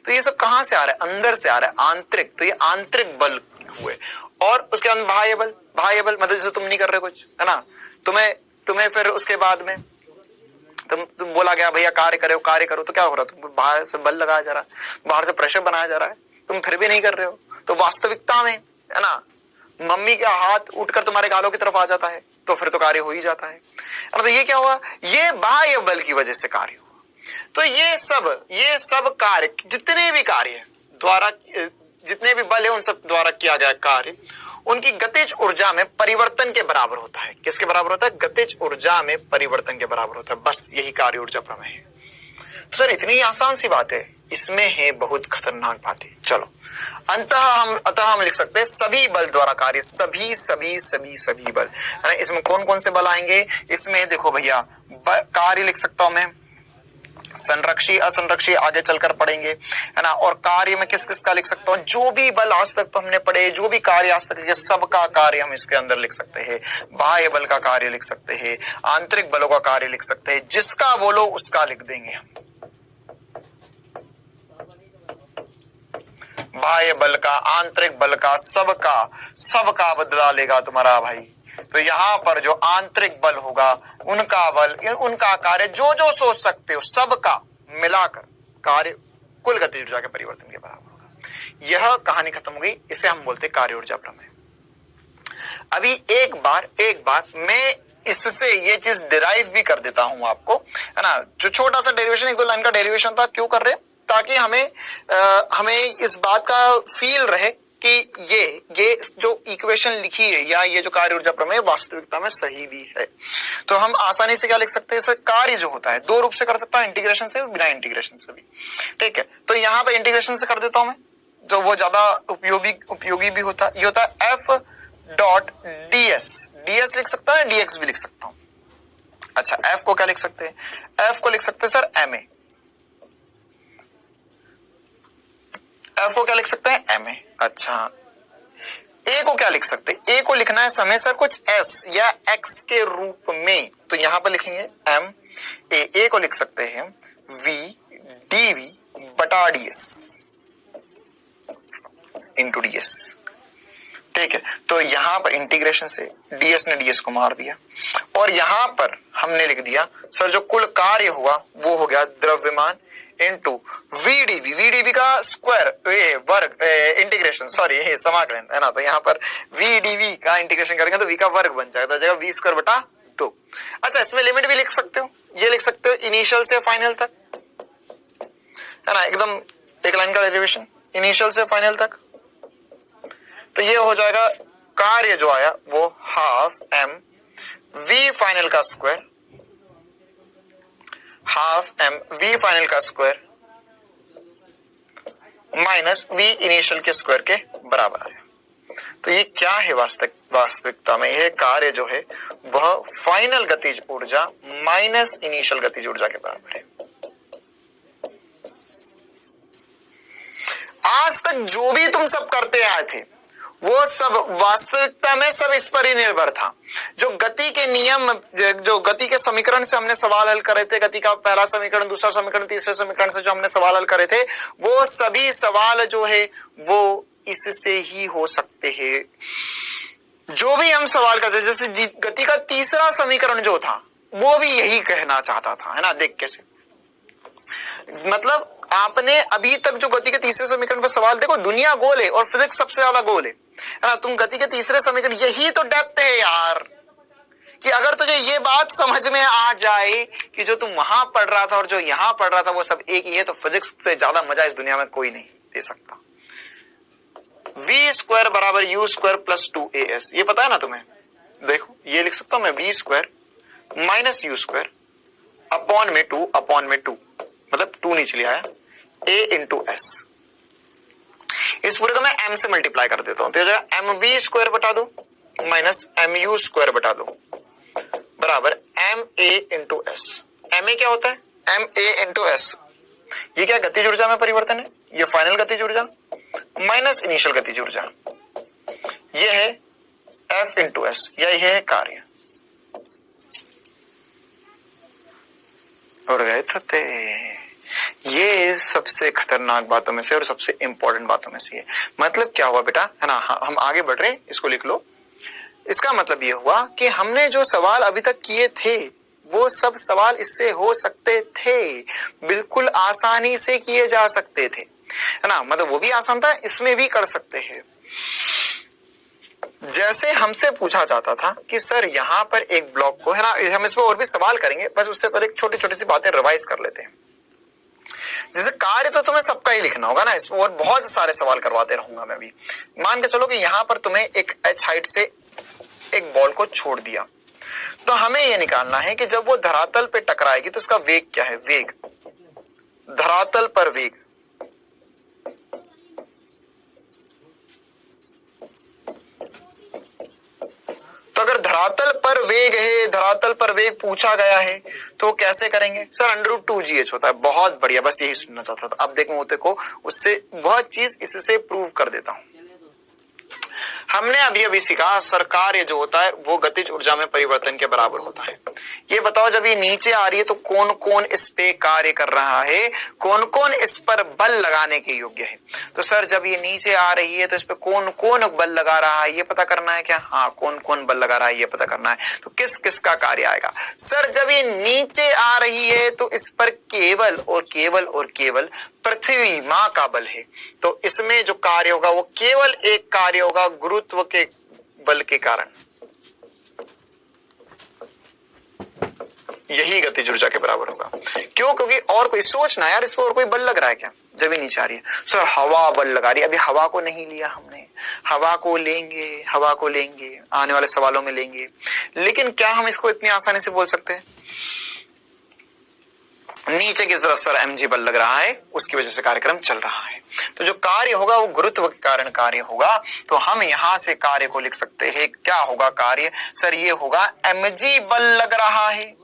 तो ये सब कहां से आ रहा है? अंदर से आ रहा है, आंतरिक। तो ये आंतरिक बल हुए। और उसके अंदर बाह्य बल, बाह्य बल मतलब जैसे तुम नहीं कर रहे कुछ, है ना, तुम्हें फिर उसके बाद में तुम बोला गया भैया कार्य करो कार्य करो, तो क्या हो रहा है? तुम बाहर से बल लगाया जा रहा है, बाहर से प्रेशर बनाया जा रहा है, तुम फिर भी नहीं कर रहे हो। तो वास्तविकता में, है ना, मम्मी का हाथ उठकर तुम्हारे गालों की तरफ आ जाता है, तो फिर तो कार्य हो ही जाता है। तो ये क्या हुआ? ये बाह्य बल की वजह से कार्य हुआ। तो ये सब कार्य, जितने भी कार्य द्वारा, जितने भी बल है उन सब द्वारा किया गया कार्य, उनकी गतिज ऊर्जा में परिवर्तन के बराबर होता है। किसके बराबर होता है? गतिज ऊर्जा में परिवर्तन के बराबर होता है। बस यही कार्य ऊर्जा प्रमेय है। तो सर इतनी आसान सी बात है, इसमें है बहुत खतरनाक बातें। चलो अतः हम लिख सकते हैं सभी बल द्वारा कार्य, सभी बल, है ना। इसमें कौन कौन से बल आएंगे? इसमें देखो भैया, कार्य लिख सकता हूं मैं, संरक्षी असंरक्षी आगे चलकर पढ़ेंगे, है ना। और कार्य में किस किस का लिख सकता हूं? जो भी बल आज तक हमने पढ़े, जो भी कार्य आज तक लिखे, सबका कार्य हम इसके अंदर लिख सकते हैं। बाह्य बल का कार्य लिख सकते हैं, आंतरिक बलों का कार्य लिख सकते हैं, जिसका बोलो उसका लिख देंगे हम। बाह्य बल का, आंतरिक बल का, सबका बदला लेगा तुम्हारा भाई। तो यहां पर जो आंतरिक बल होगा, उनका बल, उनका कार्य, जो जो सोच सकते हो सबका मिलाकर कार्य कुल गतिज ऊर्जा के परिवर्तन के बराबर होगा। यह कहानी खत्म हो गई। इसे हम बोलते हैं कार्य ऊर्जा प्रमेय। अभी एक बार मैं इससे ये चीज डिराइव भी कर देता हूं आपको, है ना। जो छोटा सा डेरिवेशन, 1-2 लाइन का डेरिवेशन था, क्यों कर रहे? ताकि हमें इस बात का फील रहे कि ये जो इक्वेशन लिखी है या ये जो कार्य ऊर्जा प्रमेय वास्तविकता में सही भी है। तो हम आसानी से क्या लिख सकते हैं? इसे कार्य जो होता है दो रूप से कर सकता है, इंटीग्रेशन से, बिना इंटीग्रेशन से भी। ठीक है, तो यहां पे इंटीग्रेशन से कर देता हूं मैं, जो वो ज्यादा उपयोगी भी होता है। ये होता है f डॉट ds लिख सकता है, dx भी लिख सकता हूं। अच्छा, f को क्या लिख सकते हैं? f को लिख सकते हैं सर ma। f को क्या लिख सकते हैं? ma। अच्छा, a को क्या लिख सकते हैं? a को लिखना है समय सर कुछ s या x के रूप में, तो यहां पर लिखेंगे m a को लिख सकते हैं v dv बटा ds इंटू ds। ठीक है, तो यहां पर इंटीग्रेशन से ds ने ds को मार दिया, और यहां पर हमने लिख दिया सर जो कुल कार्य हुआ वो हो गया द्रव्यमान इंटू vdv का स्क्वायर, वर्ग, इंटीग्रेशन, सॉरी ये समाकलन, है ना। तो यहां पर vdv का इंटीग्रेशन करेंगे तो v का वर्ग बन जाएगा, तो जगह v स्क्वायर बटा 2। अच्छा, इसमें लिमिट भी लिख सकते हो, ये लिख सकते हो इनिशियल से फाइनल तक, है ना, एकदम एक लाइन का डेरिवेशन इनिशियल से फाइनल तक। तो ये हो जाएगा कार्य जो आया वो हाफ m v फाइनल का square, half m v final का स्क्वायर माइनस v इनिशियल के स्क्वायर के बराबर आया। तो ये क्या है? वास्तविकता में यह कार्य जो है वह फाइनल गतिज ऊर्जा माइनस इनिशियल गतिज ऊर्जा के बराबर है। आज तक जो भी तुम सब करते आए थे वो सब वास्तविकता में सब इस पर ही निर्भर था। जो गति के नियम, जो गति के समीकरण से हमने सवाल हल करे थे, गति का पहला समीकरण, दूसरा समीकरण, तीसरे समीकरण से जो हमने सवाल हल करे थे, वो सभी सवाल जो है वो इससे ही हो सकते हैं। जो भी हम सवाल करते, जैसे गति का तीसरा समीकरण जो था वो भी यही कहना चाहता था, है ना। देख कैसे, मतलब आपने अभी तक जो गति के तीसरे समीकरण पर सवाल, देखो दुनिया गोल है और फिजिक्स सबसे ज्यादा गोल है ना। तुम गति के तीसरे समीकरण, यही तो डेप्थ है यार, कि अगर तुझे ये बात समझ में आ जाए कि जो तुम वहां पढ़ रहा था और जो यहां पढ़ रहा था वो सब एक ही है, तो फिजिक्स से ज्यादा मजा इस दुनिया में कोई नहीं दे सकता। वी स्क्वायर बराबर यू स्क्वायर प्लस 2as, ये पता है ना तुम्हें? देखो ये लिख सकता हूं मैं, v square minus u square upon में 2 मतलब 2 नीचे ले आया, a इंटू एस। इस पूरे को मैं m से मल्टीप्लाई कर देता हूं, तो जगह एम वी स्क्वायर बटा दो माइनस एम यू स्क्वायर बटा दो बराबर m a into s. M a क्या होता है? M a into s. ये क्या गतिज ऊर्जा में परिवर्तन है, ये फाइनल गतिज ऊर्जा माइनस इनिशियल गतिज ऊर्जा, ये है एफ इंटू एस, या ये है कार्य। उड़ गए थे। ये सबसे खतरनाक बातों में से और सबसे इंपॉर्टेंट बातों में से है। मतलब क्या हुआ बेटा, है ना? हम आगे बढ़ रहे हैं, इसको लिख लो। इसका मतलब ये हुआ कि हमने जो सवाल अभी तक किए थे वो सब सवाल इससे हो सकते थे, बिल्कुल आसानी से किए जा सकते थे, है ना? मतलब वो भी आसान था, इसमें भी कर सकते हैं। जैसे हमसे पूछा जाता था कि सर यहाँ पर एक ब्लॉक को, है ना, हम इस पर और भी सवाल करेंगे, बस उससे पहले छोटी छोटी सी बातें रिवाइज कर लेते हैं। जैसे कार्य तो तुम्हें सबका ही लिखना होगा ना, इसमें और बहुत सारे सवाल करवाते रहूंगा मैं भी। मान के चलो कि यहाँ पर तुम्हें एक h हाइट से एक बॉल को छोड़ दिया, तो हमें यह निकालना है कि जब वो धरातल पे टकराएगी तो उसका वेग क्या है। वेग, धरातल पर वेग, तो अगर धरातल पर वेग है, धरातल पर वेग पूछा गया है, तो कैसे करेंगे? सर √2gh होता है। बहुत बढ़िया, बस यही सुनना चाहता था। अब देखो होते को उससे वह चीज इससे प्रूव कर देता हूं। हमने अभी अभी सीखा सर कार्य जो होता है वो गतिज ऊर्जा में परिवर्तन के बराबर होता है। ये बताओ जब ये नीचे आ रही है तो कौन कौन इस पे कार्य कर रहा है, कौन कौन इस पर बल लगाने के योग्य है? तो सर जब ये नीचे आ रही है तो इस पे कौन कौन बल लगा रहा है ये पता करना है क्या? हाँ, कौन कौन बल लगा रहा है ये पता करना है। तो किस किस का कार्य आएगा? सर जब ये नीचे आ रही है तो इस पर केवल और केवल और केवल पृथ्वी मां का बल है, तो इसमें जो कार्य होगा वो केवल एक कार्य होगा, गुरुत्व के बल के कारण। यही गतिज ऊर्जा के बराबर होगा। क्यों? क्योंकि और कोई सोचना यार, इस पर और कोई बल लग रहा है क्या? जब ही नीचे आ रही है सर हवा बल लगा रही है। अभी हवा को नहीं लिया हमने, हवा को लेंगे, हवा को लेंगे, आने वाले सवालों में लेंगे। लेकिन क्या हम इसको इतनी आसानी से बोल सकते हैं? नीचे की तरफ सर mg बल लग रहा है, उसकी वजह से कार्यक्रम चल रहा है। तो जो कार्य होगा वो गुरुत्व के कारण कार्य होगा। तो हम यहां से कार्य को लिख सकते हैं। क्या होगा कार्य? सर ये होगा mg बल लग रहा है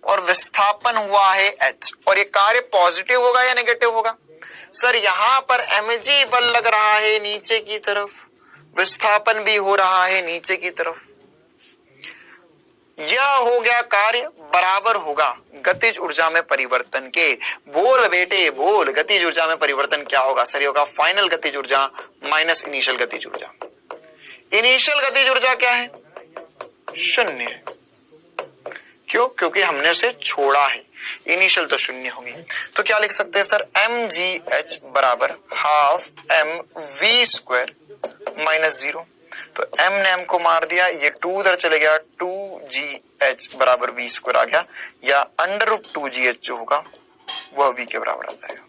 और विस्थापन हुआ है h, और ये कार्य पॉजिटिव होगा या नेगेटिव होगा? सर यहां पर mg बल लग रहा है नीचे की तरफ, विस्थापन भी हो रहा है नीचे की तरफ। यह हो गया कार्य बराबर होगा गतिज ऊर्जा में परिवर्तन के। बोल बेटे बोल, गतिज ऊर्जा में परिवर्तन क्या होगा? सर ये होगा फाइनल गतिज ऊर्जा माइनस इनिशियल गतिज ऊर्जा। इनिशियल गतिज ऊर्जा क्या है? 0। क्यों? क्योंकि हमने उसे छोड़ा है, इनिशियल तो 0 होगी। तो क्या लिख सकते हैं सर? mgh बराबर हाफ mv स्क्वायर माइनस 0। तो m ने m को मार दिया, ये 2 उधर चले गया, 2gh बराबर v स्क्वायर आ गया, या √2gh जो होगा वह v के बराबर आ जाएगा।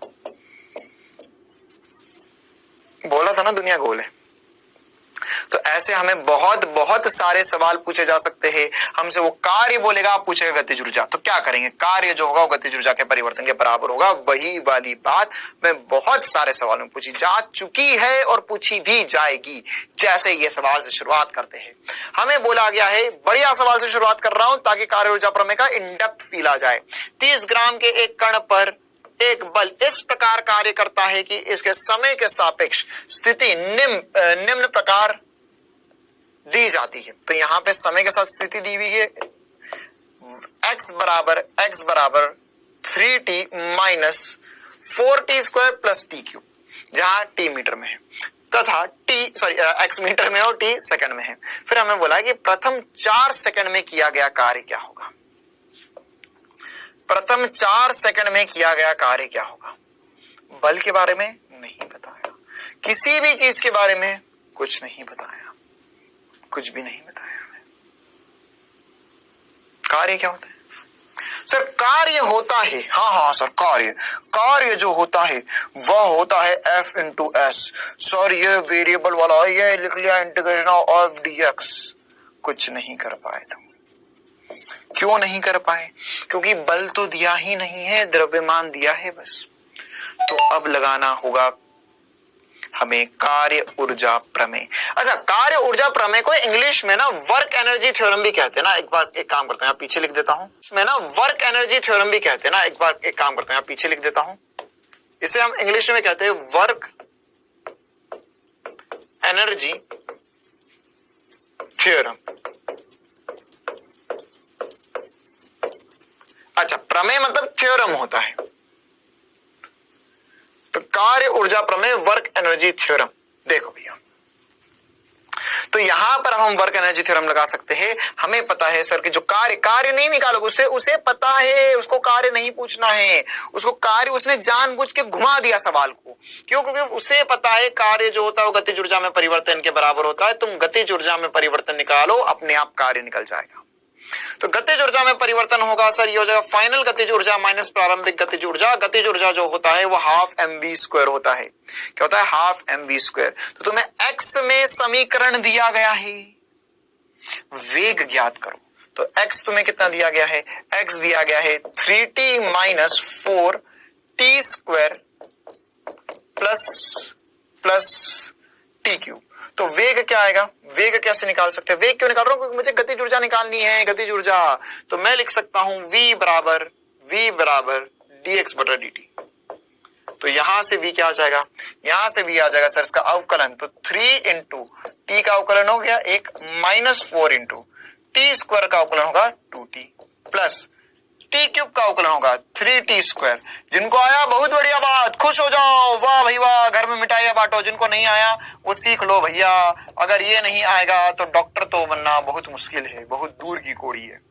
बोला था ना दुनिया गोल है। तो ऐसे हमें बहुत बहुत सारे सवाल पूछे जा सकते हैं। हमसे वो कार्य बोलेगा, आप पूछेगा गतिज ऊर्जा, तो क्या करेंगे? कार्य जो होगा वो गतिज ऊर्जा के परिवर्तन के बराबर होगा। वही वाली बात मैं बहुत सारे सवालों में पूछी जा चुकी है और पूछी भी जाएगी। जैसे ये सवाल से शुरुआत करते हैं, हमें बोला गया है, बढ़िया सवाल से शुरुआत कर रहा हूं ताकि कार्य ऊर्जा प्रमेय का इन डेप्थ फील आ जाए। 30 ग्राम के एक कण पर एक बल इस प्रकार कार्य करता है कि इसके समय के सापेक्ष स्थिति निम्न प्रकार दी जाती है। तो यहां पे समय के साथ स्थिति दी हुई है, x बराबर 3t minus 4t square plus t cube, जहां t मीटर में है, तथा x मीटर में और t सेकंड में है। फिर हमें बोला कि प्रथम 4 सेकंड में किया गया कार्य क्या होगा? प्रथम 4 सेकंड में किया गया कार्य क्या होगा? बल के बारे में नहीं बताया, किसी भी चीज के बारे में कुछ नहीं बताया, कुछ भी नहीं बताया हमें। कार्य क्या होता है? सर कार्य होता है, हाँ सर, कार्य जो होता है वह होता है F इंटू एस। सर ये वेरिएबल वाला ये लिख लिया इंटीग्रेशन ऑफ dx, कुछ नहीं कर पाए तुम। क्यों नहीं कर पाए? क्योंकि बल तो दिया ही नहीं है, द्रव्यमान दिया है बस। तो अब लगाना होगा हमें कार्य ऊर्जा प्रमेय। अच्छा, कार्य ऊर्जा प्रमेय को इंग्लिश में ना वर्क एनर्जी थ्योरम भी कहते हैं ना। एक बार एक काम करते हैं, पीछे लिख देता हूं, इसमें ना वर्क एनर्जी थ्योरम भी कहते हैं ना। एक बार एक काम करते हैं, पीछे लिख देता हूं, इसे हम इंग्लिश में कहते हैं वर्क एनर्जी थ्योरम। अच्छा, प्रमेय मतलब थ्योरम होता है, तो कार्य ऊर्जा प्रमेय वर्क एनर्जी थ्योरम। देखो भैया, तो यहां पर हम वर्क एनर्जी थ्योरम लगा सकते हैं। हमें पता है सर कि जो कार्य नहीं निकालोगे उसे पता है, उसको कार्य नहीं पूछना है, उसको कार्य उसने जानबूझ के घुमा दिया सवाल को। क्यों? क्योंकि उसे पता है कार्य जो होता है वो गतिज ऊर्जा में परिवर्तन के बराबर होता है। तुम गतिज ऊर्जा में परिवर्तन निकालो, अपने आप कार्य निकल जाएगा। तो गतिज ऊर्जा में परिवर्तन होगा सर, ये हो जाएगा फाइनल गतिज ऊर्जा माइनस प्रारंभिक गतिज ऊर्जा। गतिज ऊर्जा जो होता है वो हाफ mv² होता है। क्या होता है? Half mv²। तो तुम्हें x में समीकरण दिया गया है, वेग ज्ञात करो। तो x तुम्हें कितना दिया गया है? x दिया गया है 3t minus 4t² plus t³ तो वेग क्या आएगा? वेग कैसे निकाल सकते हैं? वेग क्यों निकाल रहा हूं? क्योंकि मुझे गतिज ऊर्जा निकालनी है, गतिज ऊर्जा। तो मैं लिख सकता हूं v बराबर dx बटा dt। तो यहां से v क्या आ जाएगा? यहां से v आ जाएगा सर इसका अवकलन। तो 3 इंटू टी का अवकलन हो गया एक, माइनस 4 इंटू t² का अवकलन होगा 2t प्लस t³ का अवकलन होगा 3t²। जिनको आया बहुत बढ़िया बात, खुश हो जाओ, वाह भाई वाह, घर में मिठाइयां बांटो। जिनको नहीं आया वो सीख लो भैया, अगर ये नहीं आएगा तो डॉक्टर तो बनना बहुत मुश्किल है, बहुत दूर की कोड़ी है।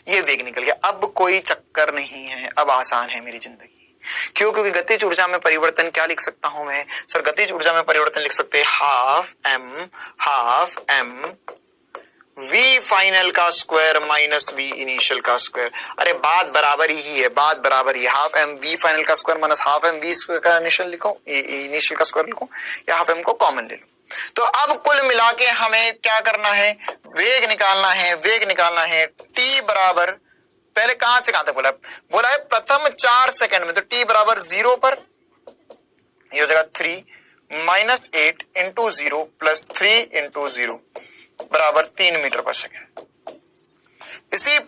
ये वेग निकल गया, अब कोई चक्कर नहीं है, अब आसान है मेरी जिंदगी। क्यों? क्योंकि गतिज ऊर्जा में परिवर्तन क्या लिख सकता हूं मैं सर? गतिज ऊर्जा में परिवर्तन लिख सकते हैं हाफ m v फाइनल का स्क्वायर माइनस v इनिशियल का स्क्वायर। अरे बात बराबर ही है, बात बराबर ही। हाफ m v फाइनल का square minus half m v square का इनिशियल लिखो, इनिशियल का स्क्वायर लिखो, या हाफ m को कॉमन ले लो। तो अब कुल मिला के हमें क्या करना है? वेग निकालना है। वेग निकालना है t बराबर, पहले कहां से कहां तक बोला है प्रथम 4 सेकंड में। तो t बराबर 0 पर ये हो जाएगा 3 माइनस 8 इंटू 0 प्लस 3 इंटू 0 बराबर 3 मीटर पर सेकंड। इसी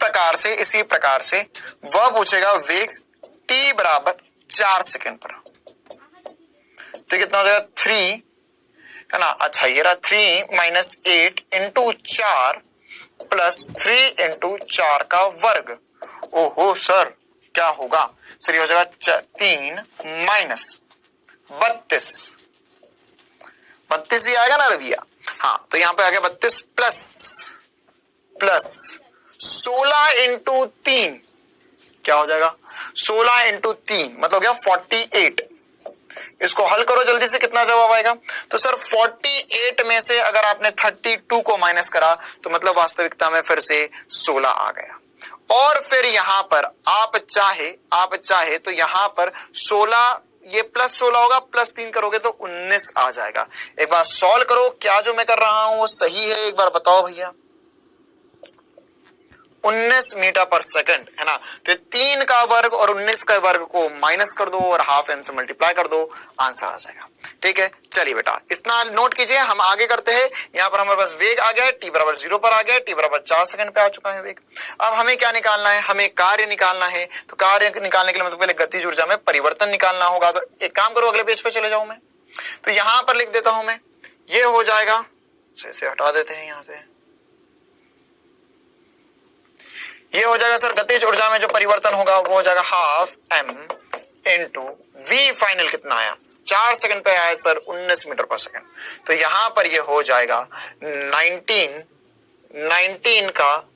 प्रकार से वह पूछेगा वेग t बराबर 4 सेकंड पर। तो कितना हो जाएगा? 3 है ना। अच्छा, ये रहा 3 माइनस 8 इंटू 4 प्लस 3 इंटू 4 का वर्ग। ओहो सर, क्या होगा सर? ये हो जाएगा 3 माइनस 32 ही आएगा ना रविया? हाँ, तो यहां पे आ गया 32 प्लस 16 इंटू 3। क्या हो जाएगा? 16 इंटू 3 मतलब क्या? 48। इसको हल करो जल्दी से, कितना जवाब आएगा? तो सर 48 में से अगर आपने 32 को माइनस करा तो मतलब वास्तविकता में फिर से 16 आ गया। और फिर यहां पर आप चाहे तो यहां पर 16, ये प्लस 16 होगा, प्लस 3 करोगे तो 19 आ जाएगा। एक बार सॉल्व करो, क्या जो मैं कर रहा हूं वो सही है? एक बार बताओ भैया। 19 मीटर पर सेकंड है ना। तो 3 का वर्ग और 19 का वर्ग को माइनस कर दो और हाफ m से मल्टीप्लाई कर दो, आंसर आ जाएगा। ठीक है, चलिए बेटा इतना नोट कीजिए, हम आगे करते हैं। यहां पर हमारे पास वेग आ गया है, t बराबर 0 पर आ गया है, t बराबर 4 सेकंड पे आ चुका है वेग। अब हमें क्या निकालना है? हमें कार्य निकालना है। तो कार्य निकालने के लिए मतलब पहले गतिज ऊर्जा में परिवर्तन निकालना होगा। तो एक काम करो, अगले पेज पे चले जाऊं मैं। तो यहां पर लिख देता हूं मैं, ये हो जाएगा, इसे हटा देते हैं यहां से। ये हो जाएगा सर गतिज ऊर्जा में जो परिवर्तन होगा वो हो जाएगा half m into v final कितना आया? 4 सेकंड पे आया सर 19 मीटर पर सेकंड। तो यहां पर ये हो जाएगा 19 का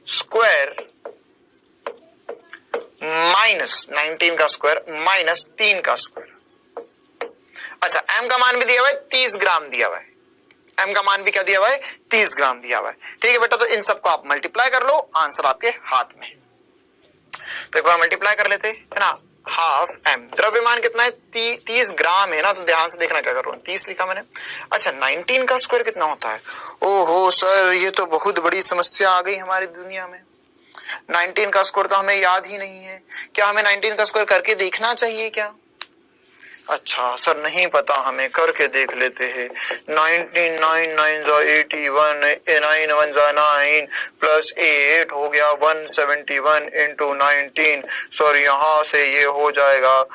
स्क्वायर माइनस 19 का स्क्वायर माइनस 3 का स्क्वायर। अच्छा, m का मान भी दिया हुआ है, 30 ग्राम दिया हुआ है। m का मान भी क्या दिया हुआ है, 30 ग्राम दिया हुआ है। ठीक है बेटा, तो इन सबको आप मल्टीप्लाई कर लो, आंसर आपके हाथ में। तो एक बार मल्टीप्लाई कर लेते है ना, हाफ m, द्रव्यमान कितना है, 30 ग्राम है ना, तो ध्यान से देखना क्या कर रहा हूं, 30 लिखा मैंने। अच्छा 19 का स्क्वायर कितना होता है, ओहो सर ये तो बहुत बड़ी समस्या आ गई हमारी दुनिया में। 19 का स्क्वायर तो हमें याद ही नहीं है, क्या हमें 19 का स्क्वायर करके देखना चाहिए क्या? अच्छा सर नहीं पता, हमें करके देख लेते हैं। 19 9 9 81, 9 1 9 प्लस 8 हो गया 171 इंटू 19। सर यहाँ से ये हो जाएगा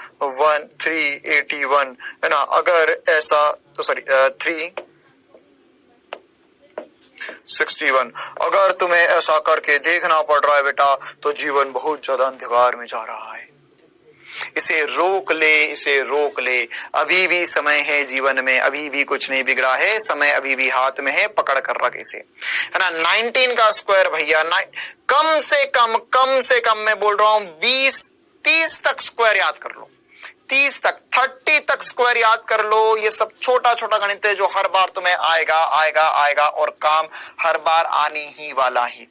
381 है ना। अगर ऐसा तो सॉरी 361, अगर तुम्हें ऐसा करके देखना पड़ रहा है बेटा तो जीवन बहुत ज्यादा अंधकार में जा रहा है। इसे रोक ले, इसे रोक ले, अभी भी समय है जीवन में, अभी भी कुछ नहीं बिगड़ा है, समय अभी भी हाथ में है, पकड़ कर रख इसे, है ना। 19 का स्क्वायर भैया कम से कम मैं बोल रहा हूं 20-30 तक स्क्वायर याद कर लो, 30 तक 30 तक स्क्वायर याद कर लो। ये सब छोटा छोटा गणित है जो हर बार तुम्हें आएगा और काम हर बार आने ही वाला ही।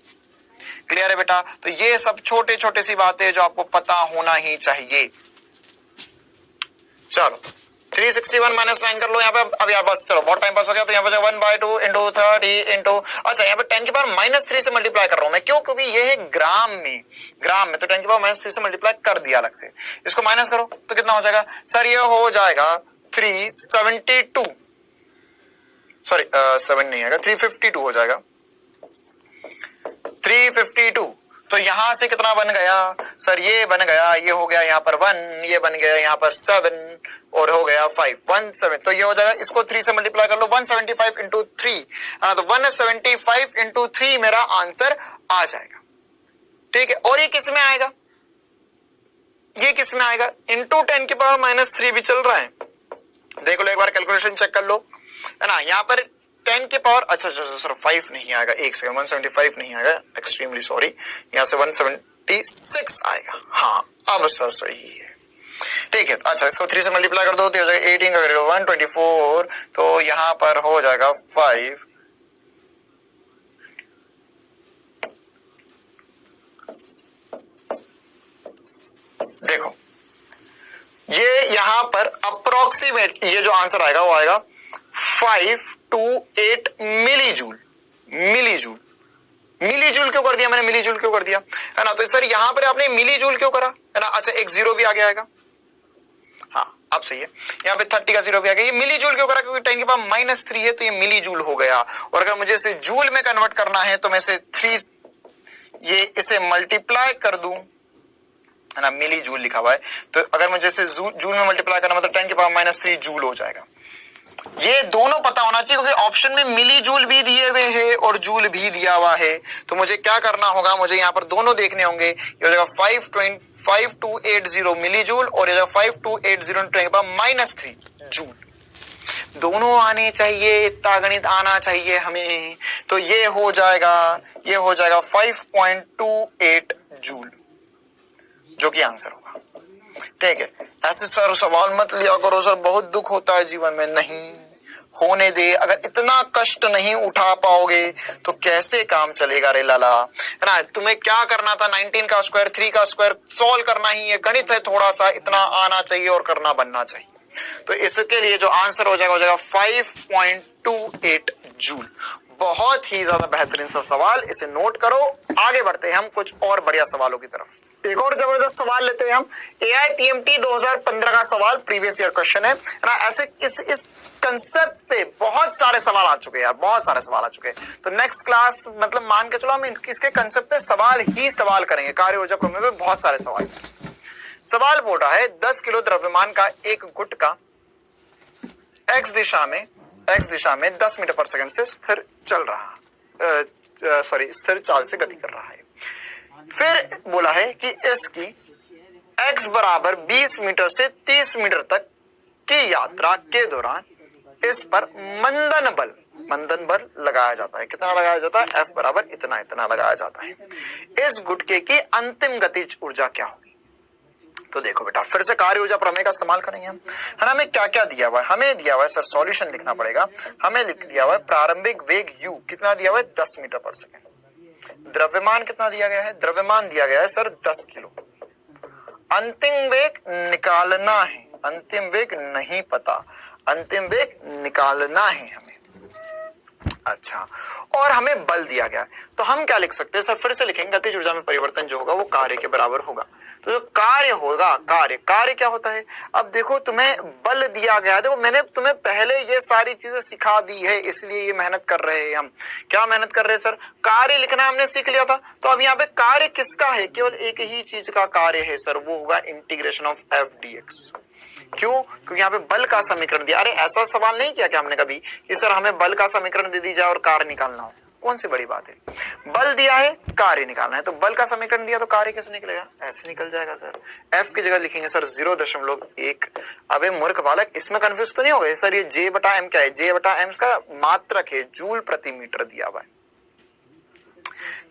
क्लियर है बेटा, तो ये सब छोटे छोटे सी बातें जो आपको पता होना ही चाहिए। चलो 361 माइनस 9 कर लो यहाँ पे। अब यहाँ बस चलो बहुत टाइम पास हो गया, तो यहाँ पे 1/2 इंटू 30 इंटू, अच्छा यहाँ पे 10 की पावर -3 से मल्टीप्लाई कर रहा हूं मैं, क्यों? क्योंकि ये है ग्राम में, तो 10 की पावर -3 से मल्टीप्लाई कर दिया अलग से। इसको माइनस करो तो कितना हो जाएगा सर, ये हो जाएगा 372, सॉरी 7 नहीं आएगा, 352 हो जाएगा, 352। तो यहां से कितना बन गया सर, ये बन गया, ये हो गया यहाँ पर 1, ये बन गया यहाँ पर 7 और हो गया 5, 17। तो ये हो जाएगा, इसको 3 से मल्टीप्लाई कर लो, 175 इंटू 3, तो 175 इंटू 3 मेरा आंसर आ जाएगा। ठीक है, और ये किस में आएगा, ये किस में आएगा, इंटू 10 की पावर -3 भी चल रहा है। देख लो एक बार कैलकुलेशन चेक कर लो, है ना। यहाँ पर 10 की पावर, अच्छा सर 5 नहीं आएगा, एक सेकंड, 175 नहीं आएगा, एक्सट्रीमली सॉरी, यहाँ से 176 आएगा। हाँ अब सर सही है, ठीक है। अच्छा इसको 3 से मल्टीप्लाई कर दो तो हो जाएगा 18 का करेगा 124, तो यहाँ पर हो जाएगा 5, देखो ये यहाँ पर अप्रोक्सीमेट ये जो आंसर आएगा वो आएगा 528 मिलीजूल। मिलीजूल क्यों कर दिया मैंने, मिलीजूल क्यों कर दिया, है ना। तो सर यहां पर आपने मिलीजूल क्यों करा, है ना। अच्छा एक 0 भी आगे आएगा, हाँ अब सही है, यहाँ पे 30 का 0 भी आ गया। ये मिलीजूल क्यों करा, क्योंकि 10 के पावर -3 है तो ये मिलीजूल हो गया। और अगर मुझे इसे जूल में कन्वर्ट करना है तो मैं इसे 3 ये इसे मल्टीप्लाई कर दूं, है ना, मिली जूल लिखा हुआ है, तो अगर मुझे इसे जूल में मल्टीप्लाई करना मतलब 10 की पावर -3 जूल हो जाएगा। ये दोनों पता होना चाहिए क्योंकि ऑप्शन में मिली जूल भी दिए हुए हैं और जूल भी दिया हुआ है। तो मुझे क्या करना होगा, मुझे यहाँ पर दोनों देखने होंगे। ये हो जाएगा 5280 मिली जूल और ये 5280 -3 जूल, दोनों आने चाहिए, इतना गणित आना चाहिए हमें। तो ये हो जाएगा 5.28 जूल, जो कि आंसर होगा। ठीक है, ऐसे सर सवाल मत लिया करो सर, बहुत दुख होता है जीवन में, नहीं होने दे। अगर इतना कष्ट नहीं उठा पाओगे तो कैसे काम चलेगा रे लाला, है ना। तुम्हें क्या करना था, 19 का स्क्वायर 3 का स्क्वायर सॉल्व करना ही है, गणित है थोड़ा सा, इतना आना चाहिए और करना बनना चाहिए। तो इसके लिए जो आंसर हो जाएगा 5.28 जूल। बहुत ही ज्यादा बेहतरीन सा सवाल, इसे नोट करो। आगे बढ़ते हैं हम कुछ और बढ़िया सवालों की तरफ। एक और जबरदस्त सवाल लेते हैं हम, AIPMT 2015 का सवाल, प्रीवियस ईयर क्वेश्चन है ना। ऐसे इस कंसेप्ट पे बहुत सारे सवाल आ चुके हैं यार, बहुत सारे सवाल आ चुके हैं। तो नेक्स्ट क्लास मतलब मान के चलो हम इसके कंसेप्ट पे सवाल ही सवाल करेंगे। कार्य ऊर्जा प्रमेय में बहुत सारे सवाल। सवाल बोल रहा है 10 किलो द्रव्यमान का एक गुटका x दिशा में 10 मीटर पर सेकंड से स्थिर चाल से गति कर रहा है। फिर बोला है कि इसकी x बराबर 20 मीटर से 30 मीटर तक की यात्रा के दौरान इस पर मंदन बल लगाया जाता है। कितना लगाया जाता है, F बराबर इतना लगाया जाता है। इस गुटके की अंतिम गतिज ऊर्जा क्या होगी। तो देखो बेटा फिर से कार्य ऊर्जा प्रमेय का इस्तेमाल करेंगे हम, है ना। हमें क्या क्या दिया हुआ है, हमें दिया हुआ है सर सॉल्यूशन लिखना पड़ेगा। हमें लिख दिया हुआ है प्रारंभिक वेग u कितना दिया हुआ है 10 मीटर पर सेकंड। द्रव्यमान कितना दिया गया है, द्रव्यमान दिया गया है सर 10 किलो। अंतिम वेग निकालना है, अंतिम वेग नहीं पता, अंतिम वेग निकालना है हमें। अच्छा, और हमें बल दिया गया है, तो हम क्या लिख सकते हैं सर, फिर से लिखेंगे गतिज ऊर्जा में परिवर्तन जो होगा वो कार्य के बराबर होगा। तो जो कार्य होगा, कार्य क्या होता है। अब देखो तुम्हें बल दिया गया है, देखो मैंने तुम्हें पहले ये सारी चीजें सिखा दी है, इसलिए ये मेहनत कर रहे हैं हम। क्या मेहनत कर रहे हैं सर, कार्य लिखना हमने सीख लिया था। तो अब यहाँ पे कार्य किसका है, केवल एक ही चीज का कार्य है सर, वो होगा integration of F D x. क्यों, क्योंकि यहाँ पे बल का समीकरण दिया। अरे ऐसा सवाल नहीं किया क्या हमने कभी कि सर हमें बल का समीकरण दे दी जाए और कार्य निकालना हो, कौन सी बड़ी बात है। बल दिया है, कार्य निकालना है, तो बल का समीकरण दिया तो कार्य कैसे निकलेगा, ऐसे निकल जाएगा सर। एफ की जगह लिखेंगे सर 0.1। अबे मूर्ख बालक, इसमें कंफ्यूज तो नहीं हो गए सर, ये जे बटा एम क्या है, जे बटा एम का मात्रक है, जूल प्रति मीटर दिया हुआ है।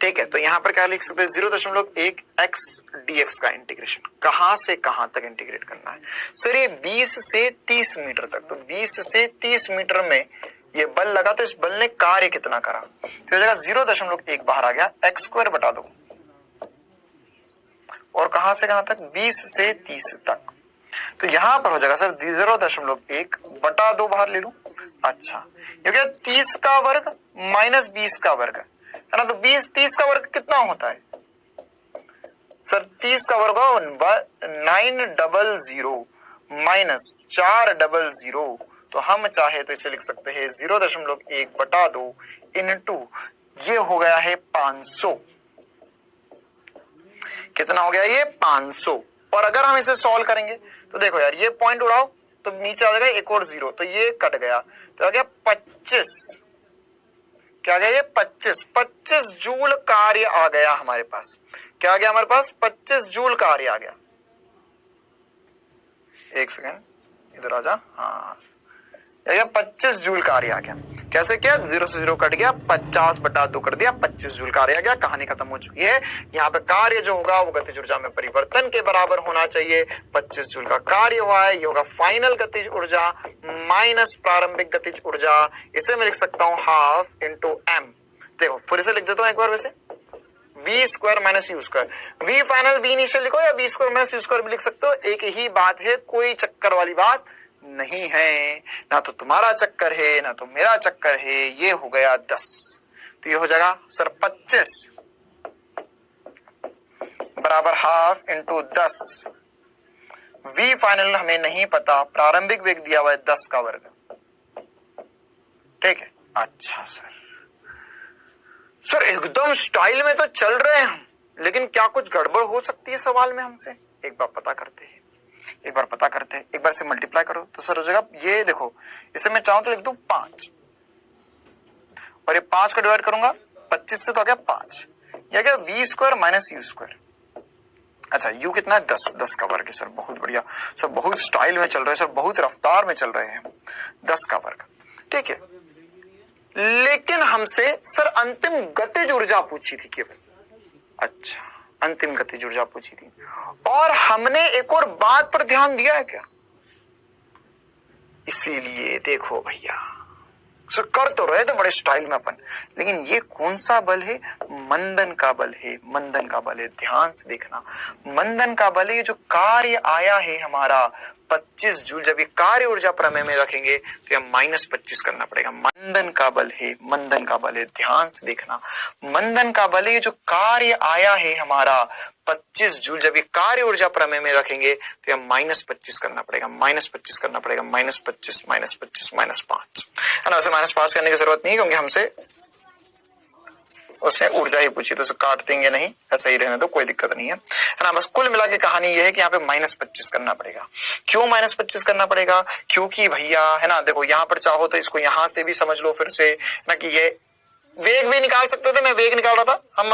ठीक है, तो यहां पर क्या लिख सकते हैं 0.1 x dx का इंटीग्रेशन। कहां से कहां तक इंटीग्रेट करना है सर, ये 20 से 30 मीटर तक। तो 20 से 30 मीटर में ये बल लगा, तो इस बल ने कार्य कितना करा, तो जगह 0.1 बाहर आ गया, x स्क्वायर बटा 2। और कहां से कहां तक, 20 से 30 तक। तो यहां पर हो जाएगा सर 0.1 बटा 2 बाहर ले लूं। अच्छा, क्योंकि 30 का वर्ग माइनस 20 का वर्ग है ना, तो 30 का वर्ग कितना होता है सर, 30 का वर्ग 900 माइनस 400। तो हम चाहे तो इसे लिख सकते हैं 0.1 बटा 2 इंटू ये हो गया है 500। कितना हो गया ये 500। और अगर हम इसे सॉल्व करेंगे तो देखो यार, ये पॉइंट उड़ाओ तो नीचे आ जाएगा एक और 0, तो ये कट गया, तो आ गया 25। क्या आ गया ये 25 जूल कार्य आ गया हमारे पास। क्या आ गया हमारे पास, 25 जूल कार्य आ गया। एक सेकेंड इधर आ जा, हाँ 25 जूल कार्य आ गया। कैसे किया, 0 से 0 कट गया, 50 बटा 2 कर दिया, 25 जूल कार्य आ गया। कहानी खत्म हो चुकी है। यहाँ पे कार्य जो होगा वो गतिज ऊर्जा में परिवर्तन के बराबर होना चाहिए। 25 जूल का कार्य हुआ है, ये होगा फाइनल गतिज ऊर्जा माइनस प्रारंभिक गतिज ऊर्जा। इसे मैं लिख सकता हूँ हाफ इंटू एम। देखो फिर से लिख देता हूँ एक बार, वैसे v square minus u square, v final v initial लिखो या v square minus u square भी लिख सकते हो, एक ही बात है, कोई चक्कर वाली बात नहीं है। ना तो तुम्हारा चक्कर है ना तो मेरा चक्कर है। ये हो गया 10, तो ये हो जाएगा सर 25 बराबर हाफ इंटू 10। v फाइनल हमें नहीं पता, प्रारंभिक वेग दिया हुआ है 10 का वर्ग। ठीक है, अच्छा सर एकदम स्टाइल में तो चल रहे हैं हम, लेकिन क्या कुछ गड़बड़ हो सकती है सवाल में हमसे, एक बार पता करते हैं। एक बार से मल्टीप्लाई करो तो सर हो जाएगा, ये देखो इसे मैं चाहूं तो लिख दूं 5, और ये 5 का डिवाइड करूंगा 25 से, तो आ गया 5। यह क्या v square minus u square. अच्छा u कितना है 10 का वर्ग है सर, बहुत बढ़िया सर, बहुत स्टाइल में चल रहे हैं सर, बहुत रफ्तार में चल रहे हैं। 10 का वर्ग, ठीक है। लेकिन हमसे सर अंतिम गतिज ऊर्जा पूछी थी केवल। अच्छा, अंतिम गतिज ऊर्जा पूछी थी, और हमने एक और बात पर ध्यान दिया है क्या, इसीलिए देखो भैया सर कर तो रहे थे बड़े स्टाइल में अपन, लेकिन ये कौन सा बल है, मंदन का बल है, मंदन का बल है। ध्यान से देखना, मंदन का बल है, जो कार्य आया है हमारा 25 जूल, जब ये कार्य ऊर्जा प्रमेय में रखेंगे तो यह -25 करना पड़ेगा। मंदन का बल है, मंदन का बल है, ध्यान से देखना, मंदन का बल है, जो कार्य आया है हमारा 25 जूल, जब ये कार्य ऊर्जा प्रमेय में रखेंगे तो यह -25 करना पड़ेगा, -25 करना पड़ेगा, -25 -5 है ना। वैसे -5 करने की जरूरत नहीं, क्योंकि हमसे उसने ऊर्जा ही पूछी, तो उसे काट देंगे नहीं, ऐसा ही रहने दो, कोई दिक्कत नहीं है ना। बस कुल मिला के कहानी यह है कि यहाँ पे -25 करना पड़ेगा। क्यों -25 करना पड़ेगा, क्योंकि भैया है ना, देखो यहाँ पर चाहो तो इसको यहाँ से भी समझ लो फिर से ना, कि ये वेग भी निकाल सकते थे, मैं वेग निकाल रहा था, हम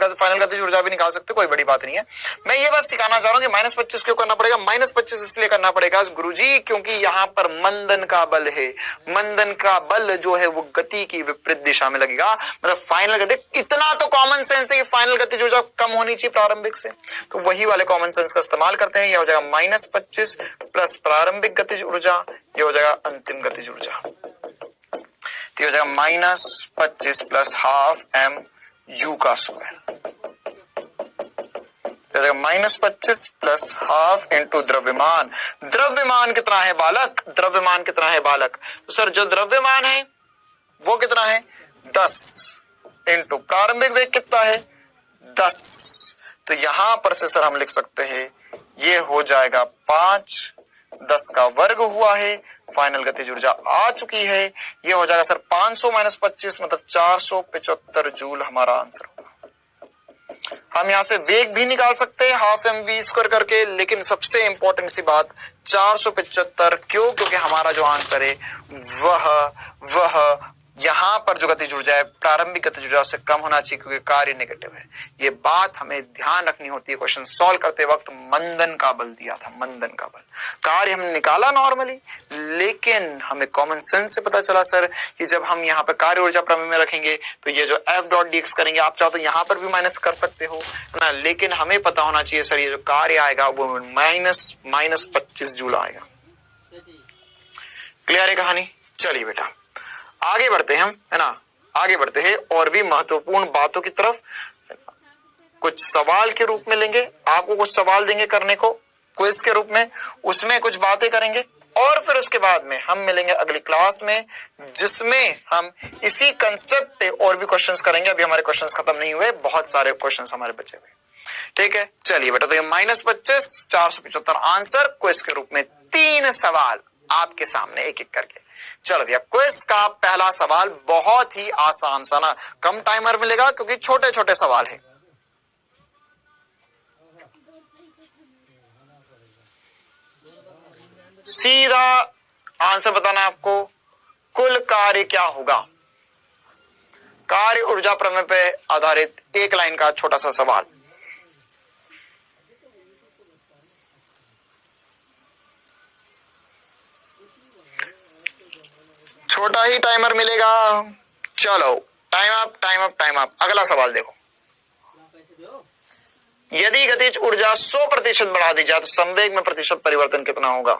फाइनल गतिज ऊर्जा भी निकाल सकते, कोई बड़ी बात नहीं है। मैं ये बस सिखाना चाह रहा हूँ कि -25 क्यों करना पड़ेगा। -25 इसलिए करना पड़ेगा गुरुजी क्योंकि यहाँ पर मंदन का बल है। मंदन का बल जो है वो गति की विपरीत दिशा में लगेगा, मतलब फाइनल गति। इतना तो कॉमन सेंस है कि फाइनल गतिज ऊर्जा कम होनी चाहिए प्रारंभिक से, तो वही वाले कॉमन सेंस का इस्तेमाल करते हैं। यह हो जाएगा -25 प्लस प्रारंभिक गतिज ऊर्जा, ये हो जाएगा अंतिम गतिज ऊर्जा। तो हो जाएगा -25 प्लस हाफ m u का स्क्वायर, -25 प्लस हाफ इंटू द्रव्यमान। द्रव्यमान कितना है बालक? द्रव्यमान कितना है बालक? तो सर जो द्रव्यमान है वो कितना है? 10 इंटू प्रारंभिक वेग कितना है? 10। तो यहां पर से सर हम लिख सकते हैं ये हो जाएगा 5, 10 का वर्ग हुआ है, फाइनल गतिज ऊर्जा आ चुकी है। ये हो जाएगा सर 500 - 25 मतलब 475 जूल हमारा आंसर होगा। हम यहां से वेग भी निकाल सकते हैं हाफ mv² करके, लेकिन सबसे इंपॉर्टेंट सी बात 475 क्यों? क्योंकि हमारा जो आंसर है वह यहां पर जो गतिज ऊर्जा है प्रारंभिक गतिज ऊर्जा से कम होना चाहिए क्योंकि कार्य नेगेटिव है। ये बात हमें ध्यान रखनी होती है क्वेश्चन सॉल्व करते वक्त। मंदन का बल दिया था, मंदन का बल, कार्य हमने निकाला नॉर्मली, लेकिन हमें कॉमन सेंस से पता चला सर कि जब हम यहाँ पे कार्य ऊर्जा प्रमेय में रखेंगे तो ये जो F.dx करेंगे, आप चाहो तो यहाँ पर भी माइनस कर सकते हो ना, लेकिन हमें पता होना चाहिए सर ये जो कार्य आएगा वो -25 जूल आएगा। क्लियर है कहानी? चलिए बेटा आगे बढ़ते हैं हम, है ना, आगे बढ़ते हैं और भी महत्वपूर्ण बातों की तरफ। कुछ सवाल के रूप में लेंगे, आपको कुछ सवाल देंगे करने को क्विज के रूप में, उसमें कुछ बातें करेंगे और फिर उसके बाद में हम मिलेंगे अगली क्लास में जिसमें हम इसी कंसेप्ट पे और भी क्वेश्चंस करेंगे। अभी हमारे क्वेश्चंस खत्म नहीं हुए, बहुत सारे क्वेश्चंस हमारे बचे हुए। ठीक है, चलिए बेटा, तो ये -25 475 आंसर क्विज के रूप में 3 सवाल आपके सामने एक एक करके। चलो भैया, क्विज का पहला सवाल बहुत ही आसान सा ना, कम टाइमर मिलेगा क्योंकि छोटे छोटे सवाल है। सीधा आंसर बताना है आपको, कुल कार्य क्या होगा। कार्य ऊर्जा प्रमेय पे आधारित एक लाइन का छोटा सा सवाल। छोटा ही टाइमर मिलेगा। चलो time up, time up, time up. अगला सवाल देखो, यदि गतिज ऊर्जा 100% बढ़ा दी जाए तो संवेग में प्रतिशत परिवर्तन कितना होगा।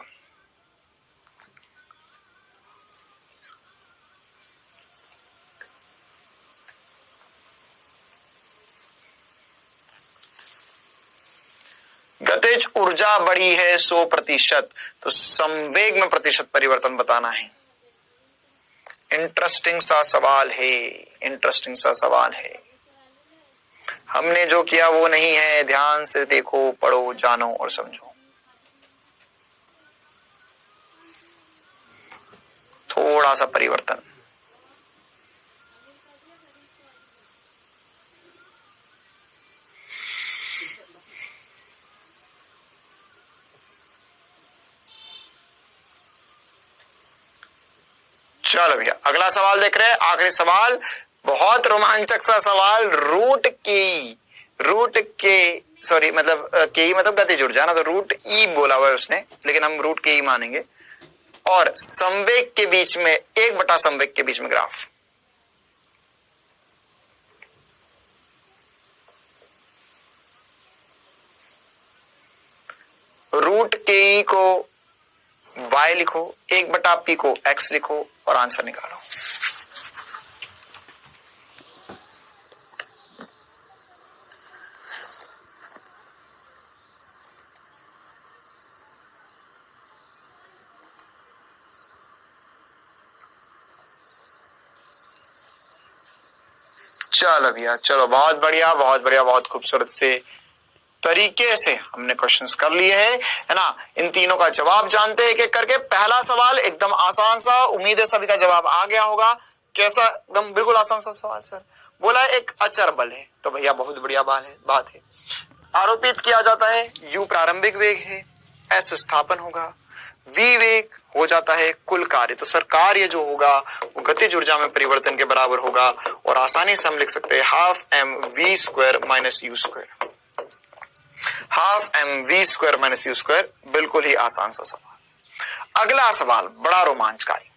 गतिज ऊर्जा बढ़ी है 100%, तो संवेग में प्रतिशत परिवर्तन बताना है। इंटरेस्टिंग सा सवाल है, इंटरेस्टिंग सा सवाल है। हमने जो किया वो नहीं है, ध्यान से देखो, पढ़ो, जानो और समझो। थोड़ा सा परिवर्तन। चलो भैया अगला सवाल देख रहे हैं, आखिरी सवाल, बहुत रोमांचक सा सवाल। रूट के सॉरी मतलब के मतलब गतिज ऊर्जा ना, तो रूट ई बोला हुआ है उसने, लेकिन हम रूट के ही मानेंगे। और संवेग के बीच में 1/, संवेग के बीच में ग्राफ। रूट के ई को y लिखो, 1/p को x लिखो और आंसर निकालो। चलो भैया, चलो बहुत बढ़िया, बहुत बढ़िया, बहुत खूबसूरत से तरीके से हमने क्वेश्चंस कर लिए हैं, है ना। इन तीनों का जवाब जानते हैं एक एक करके। पहला सवाल एकदम आसान सा, उम्मीद है सभी का जवाब आ गया होगा। कैसा? एकदम बिल्कुल आसान सा सवाल सर। बोला एक अचर बल है, तो भैया बहुत बढ़िया बात है। आरोपित किया जाता है u प्रारंभिक वेग है, s विस्थापन होगा, v वेग हो जाता है कुल कार्य। तो सर कार्य जो होगा वो गतिज ऊर्जा में परिवर्तन के बराबर होगा और आसानी से हम लिख सकते हैं half m v square minus u square. Half m v square minus u square, बिल्कुल ही आसान सा सवाल। अगला सवाल बड़ा रोमांचकारी,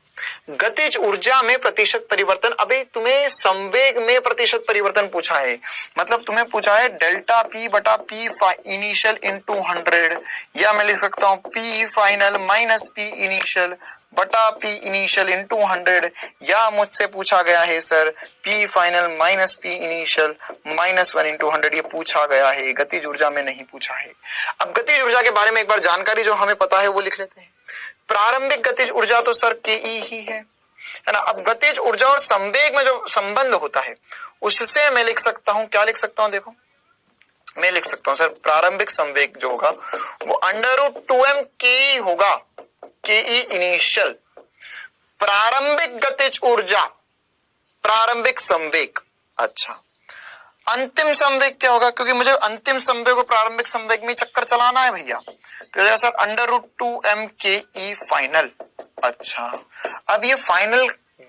गतिज ऊर्जा में प्रतिशत परिवर्तन। अभी तुम्हें संवेग में प्रतिशत परिवर्तन पूछा है, मतलब तुम्हें पूछा है डेल्टा पी बटा पी इनिशियल इंटू 100, या मैं लिख सकता हूं P final minus P initial बटा पी इनिशियल इंटू 100, या मुझसे पूछा गया है sir P final minus P initial minus 1 into 100। ये पूछा गया है, गतिज ऊर्जा में नहीं पूछा है। अब गतिज ऊर्जा के बारे में एक बार जानकारी जो हमें पता है वो लिख लेते हैं। प्रारंभिक गतिज ऊर्जा तो सर के ई ही है ना। अब गतिज ऊर्जा और संवेग में जो संबंध होता है उससे मैं लिख सकता हूं, क्या लिख सकता हूं, देखो मैं लिख सकता हूं सर प्रारंभिक संवेग जो होगा वो √2m के होगा, के ई इनिशियल। प्रारंभिक गतिज ऊर्जा, प्रारंभिक संवेग, अच्छा अंतिम संवेग क्या होगा, क्योंकि मुझे अंतिम संवेग और प्रारंभिक संवेग में चक्कर चलाना है भैया, तो सर √2m के ई फाइनल। अच्छा अब ये फाइनल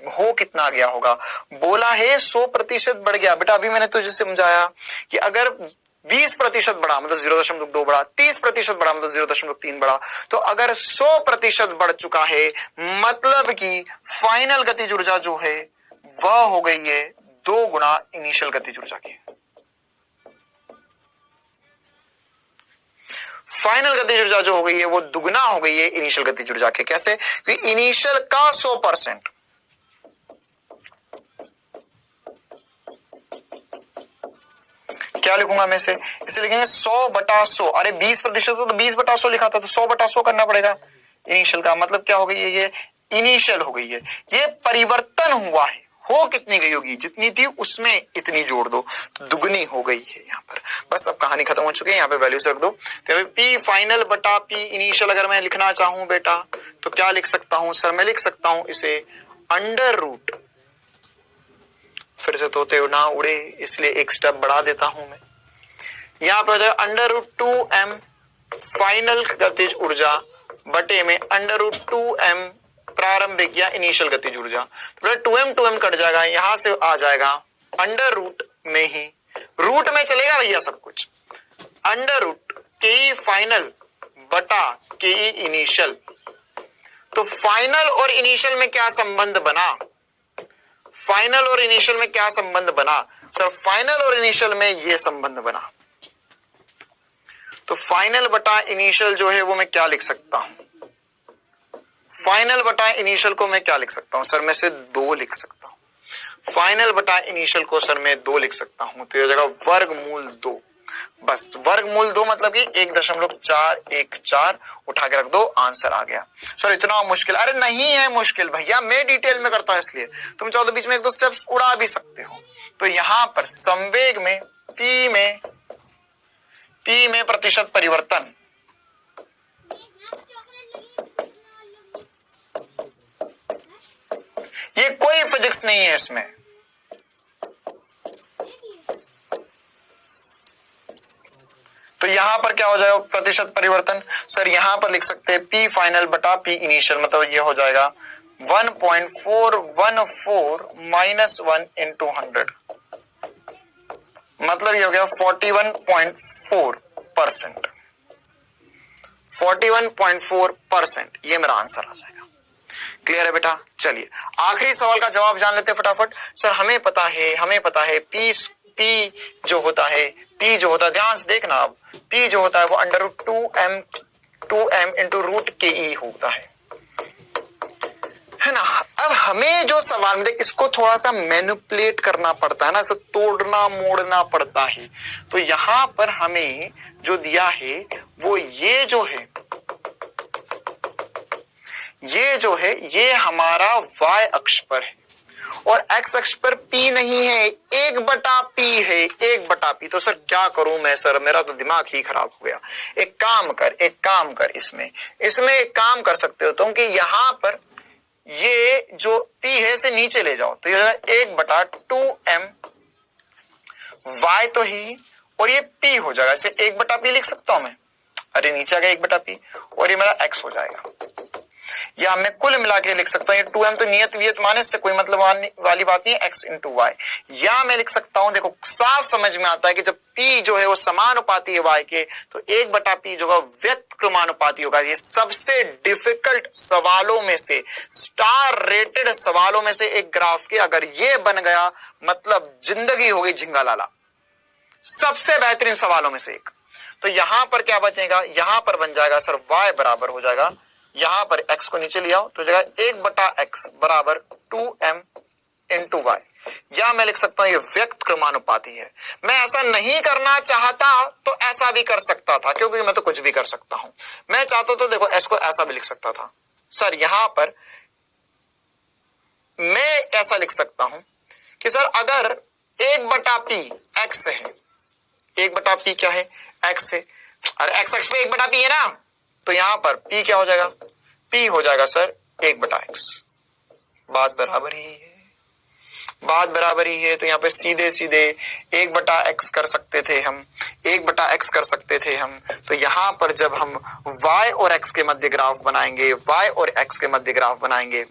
हो कितना गया होगा, बोला है 100% बढ़ गया। बेटा अभी मैंने तुझे समझाया कि अगर 20% बढ़ा मतलब 0.2 बढ़ा, 30% बढ़ा मतलब 0.3 बढ़ा, तो अगर 100% बढ़ चुका है मतलब कि फाइनल गतिज ऊर्जा जो है वह हो गई है 2 गुना इनिशियल गतिज ऊर्जा की। फाइनल गतिज ऊर्जा जो हो गई है वो दुगना हो गई है इनिशियल गतिज ऊर्जा के। कैसे, क्योंकि इनिशियल का 100%, क्या लिखूंगा मैं इसे, इसे लिखेंगे 100/100। अरे 20% तो 20/100 लिखा था, तो 100/100 करना पड़ेगा इनिशियल का। मतलब क्या हो गई है, ये इनिशियल हो गई है, ये परिवर्तन हुआ है। हो कितनी गई होगी, जितनी थी उसमें इतनी जोड़ दो तो दुगनी हो गई है यहाँ पर। बस अब कहानी खत्म हो चुकी है, यहाँ पे वैल्यूज रख दो। तो पी फाइनल बटा पी इनिशियल अगर मैं लिखना चाहूं बेटा तो क्या लिख सकता हूं सर, मैं लिख सकता हूं इसे √, फिर से तोते ना उड़े इसलिए एक स्टेप बढ़ा देता हूं मैं, यहाँ पर √2m फाइनल गतिज ऊर्जा बटे में √2m प्रारंभिक या इनिशियल गतिज ऊर्जा। तो 2m कट जाएगा, यहां से आ जाएगा √ में ही, रूट में चलेगा भैया सब कुछ, √ के फाइनल बटा के इनिशियल। तो फाइनल और इनिशियल में क्या संबंध बना, फाइनल और इनिशियल में क्या संबंध बना सर, फाइनल और इनिशियल में ये संबंध बना। तो फाइनल बटा इनिशियल जो है वो मैं क्या लिख सकता हूं, फाइनल बटा इनिशियल को मैं क्या लिख सकता हूं सर, मैं से 2 लिख सकता हूं। फाइनल बटा इनिशियल को सर मैं 2 लिख सकता हूं, तो ये जगह वर्गमूल 2। बस वर्गमूल 2 मतलब कि 1.414 उठा के रख दो, आंसर आ गया। सर इतना मुश्किल, अरे नहीं है मुश्किल भैया, मैं डिटेल में करता हूं इसलिए तुम चाहो तो बीच में 1-2 स्टेप्स उड़ा भी सकते हो। तो यहां पर संवेग में पी में प्रतिशत परिवर्तन, ये कोई फिजिक्स नहीं है इसमें, तो यहां पर क्या हो जाएगा प्रतिशत परिवर्तन सर, यहां पर लिख सकते हैं पी फाइनल बटा पी इनिशियल, मतलब ये हो जाएगा 1.414 माइनस 1 इंटू 100, मतलब ये हो गया 41.4%, 41.4%, ये मेरा आंसर आ जाएगा। क्लियर है बेटा, चलिए आखिरी सवाल का जवाब जान लेते हैं फटाफट। सर हमें पता है पी जो होता है, पी जो होता है, ध्यान से देखना, अब पी जो होता है वो √2m इंटू √ke होता है ना। अब हमें जो सवाल, देख इसको थोड़ा सा मैनिपुलेट करना पड़ता है ना, इसे तोड़ना मोड़ना पड़ता है। तो यहां पर हमें जो दिया है वो ये जो है ये हमारा y अक्ष पर है और x अक्ष पर p नहीं है, 1/p है, 1/p। तो सर क्या करूं मैं सर, मेरा तो दिमाग ही खराब हो गया। एक काम कर इसमें एक काम कर सकते हो तुम कि यहां पर ये जो p है इसे नीचे ले जाओ, तो ये 1/2m y तो ही और ये p हो जाएगा, इसे 1/p लिख सकता हूं मैं। अरे नीचे आ गया 1/p और ये मेरा x हो जाएगा। या मैं कुल मिला के लिख सकता हूँ, ये 2m तो नियत वियत माने से कोई मतलब वाली बात नहीं है, x into y। या मैं लिख सकता हूँ, देखो साफ समझ में आता है कि जब p जो है वो समानुपाती है y के, तो 1/p जो है व्यक्त क्रमानुपाती होगा। ये सबसे डिफिकल्ट सवालों में से, स्टार रेटेड सवालों में से एक ग्राफ के अगर ये बन गया मतलब जिंदगी हो गई झिंगा लाला, सबसे बेहतरीन सवालों में से एक। तो यहां पर क्या बचेगा, यहां पर बन जाएगा सर y बराबर हो जाएगा, यहां पर x को नीचे लिया तो जाएगा 1/x बराबर 2m into y। या मैं लिख सकता हूं ये व्यक्त क्रमानुपाती है। मैं ऐसा नहीं करना चाहता तो ऐसा भी कर सकता था, क्योंकि मैं तो कुछ भी कर सकता हूं। मैं चाहता तो देखो s को ऐसा भी लिख सकता था सर, यहां पर मैं ऐसा लिख सकता हूं कि सर अगर 1/p x है, 1/p क्या है, x है, और x अक्ष पे 1/p है ना, तो यहां पर p क्या हो जाएगा, p हो जाएगा सर 1/x। बात बराबर ही है, बात बराबर ही है। तो यहाँ पे सीधे सीधे 1/x कर सकते थे हम, 1/x कर सकते थे हम। तो यहां पर जब हम y और x के मध्य ग्राफ बनाएंगे, y और x के मध्य ग्राफ बनाएंगे,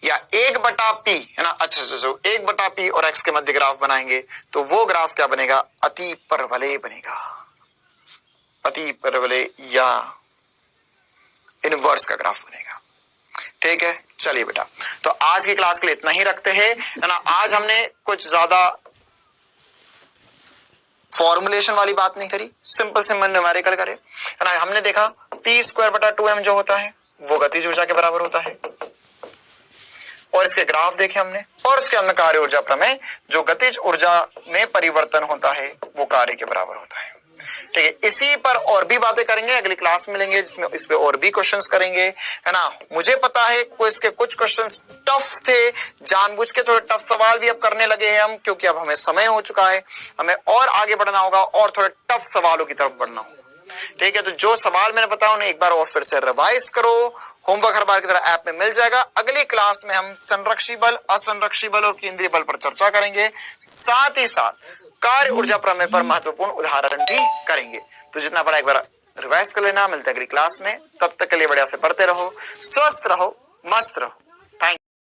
या 1/p है ना, अच्छा 1/p और x के मध्य ग्राफ बनाएंगे, तो वो ग्राफ क्या बनेगा, अति परवलय बनेगा, अति परवलय या इनवर्स का ग्राफ बनेगा। ठीक है, चलिए बेटा, तो आज की क्लास के लिए इतना ही रखते हैं, है ना। आज हमने कुछ ज्यादा फॉर्मुलेशन वाली बात नहीं करी, सिंपल सिंपल न्यूमेरिकल करे, है ना। हमने देखा p²/2m जो होता है वो गतिज ऊर्जा के बराबर होता है, और इसके ग्राफ देखे हमने, और उसके अंदर कार्य ऊर्जा प्रमेय, जो गतिज ऊर्जा में परिवर्तन होता है वो कार्य के बराबर होता है। ठीक है, इसी पर और भी बातें करेंगे, अगली क्लास में मिलेंगे जिसमें इस पे और भी क्वेश्चंस करेंगे, है ना। मुझे पता है क्विज के कुछ क्वेश्चंस टफ थे, जानबूझ के थोड़े टफ सवाल भी अब करने लगे हैं हम, क्योंकि अब हमें समय हो चुका है, हमें और आगे बढ़ना होगा और थोड़े टफ सवालों की तरफ बढ़ना होगा। ठीक है, तो जो सवाल मैंने बताया उन्हें एक बार और फिर से रिवाइज करो, होमवर्क हर बार की तरह ऐप में मिल जाएगा। अगली क्लास में हम संरक्षी बल, असंरक्षी बल और केंद्रीय बल पर चर्चा करेंगे, साथ ही साथ कार्य ऊर्जा प्रमेय पर महत्वपूर्ण उदाहरण भी करेंगे। तो जितना बड़ा एक बार रिवाइज कर लेना, मिलते हैं अगली क्लास में, तब तक के लिए बढ़िया से पढ़ते रहो, स्वस्थ रहो, मस्त रहो।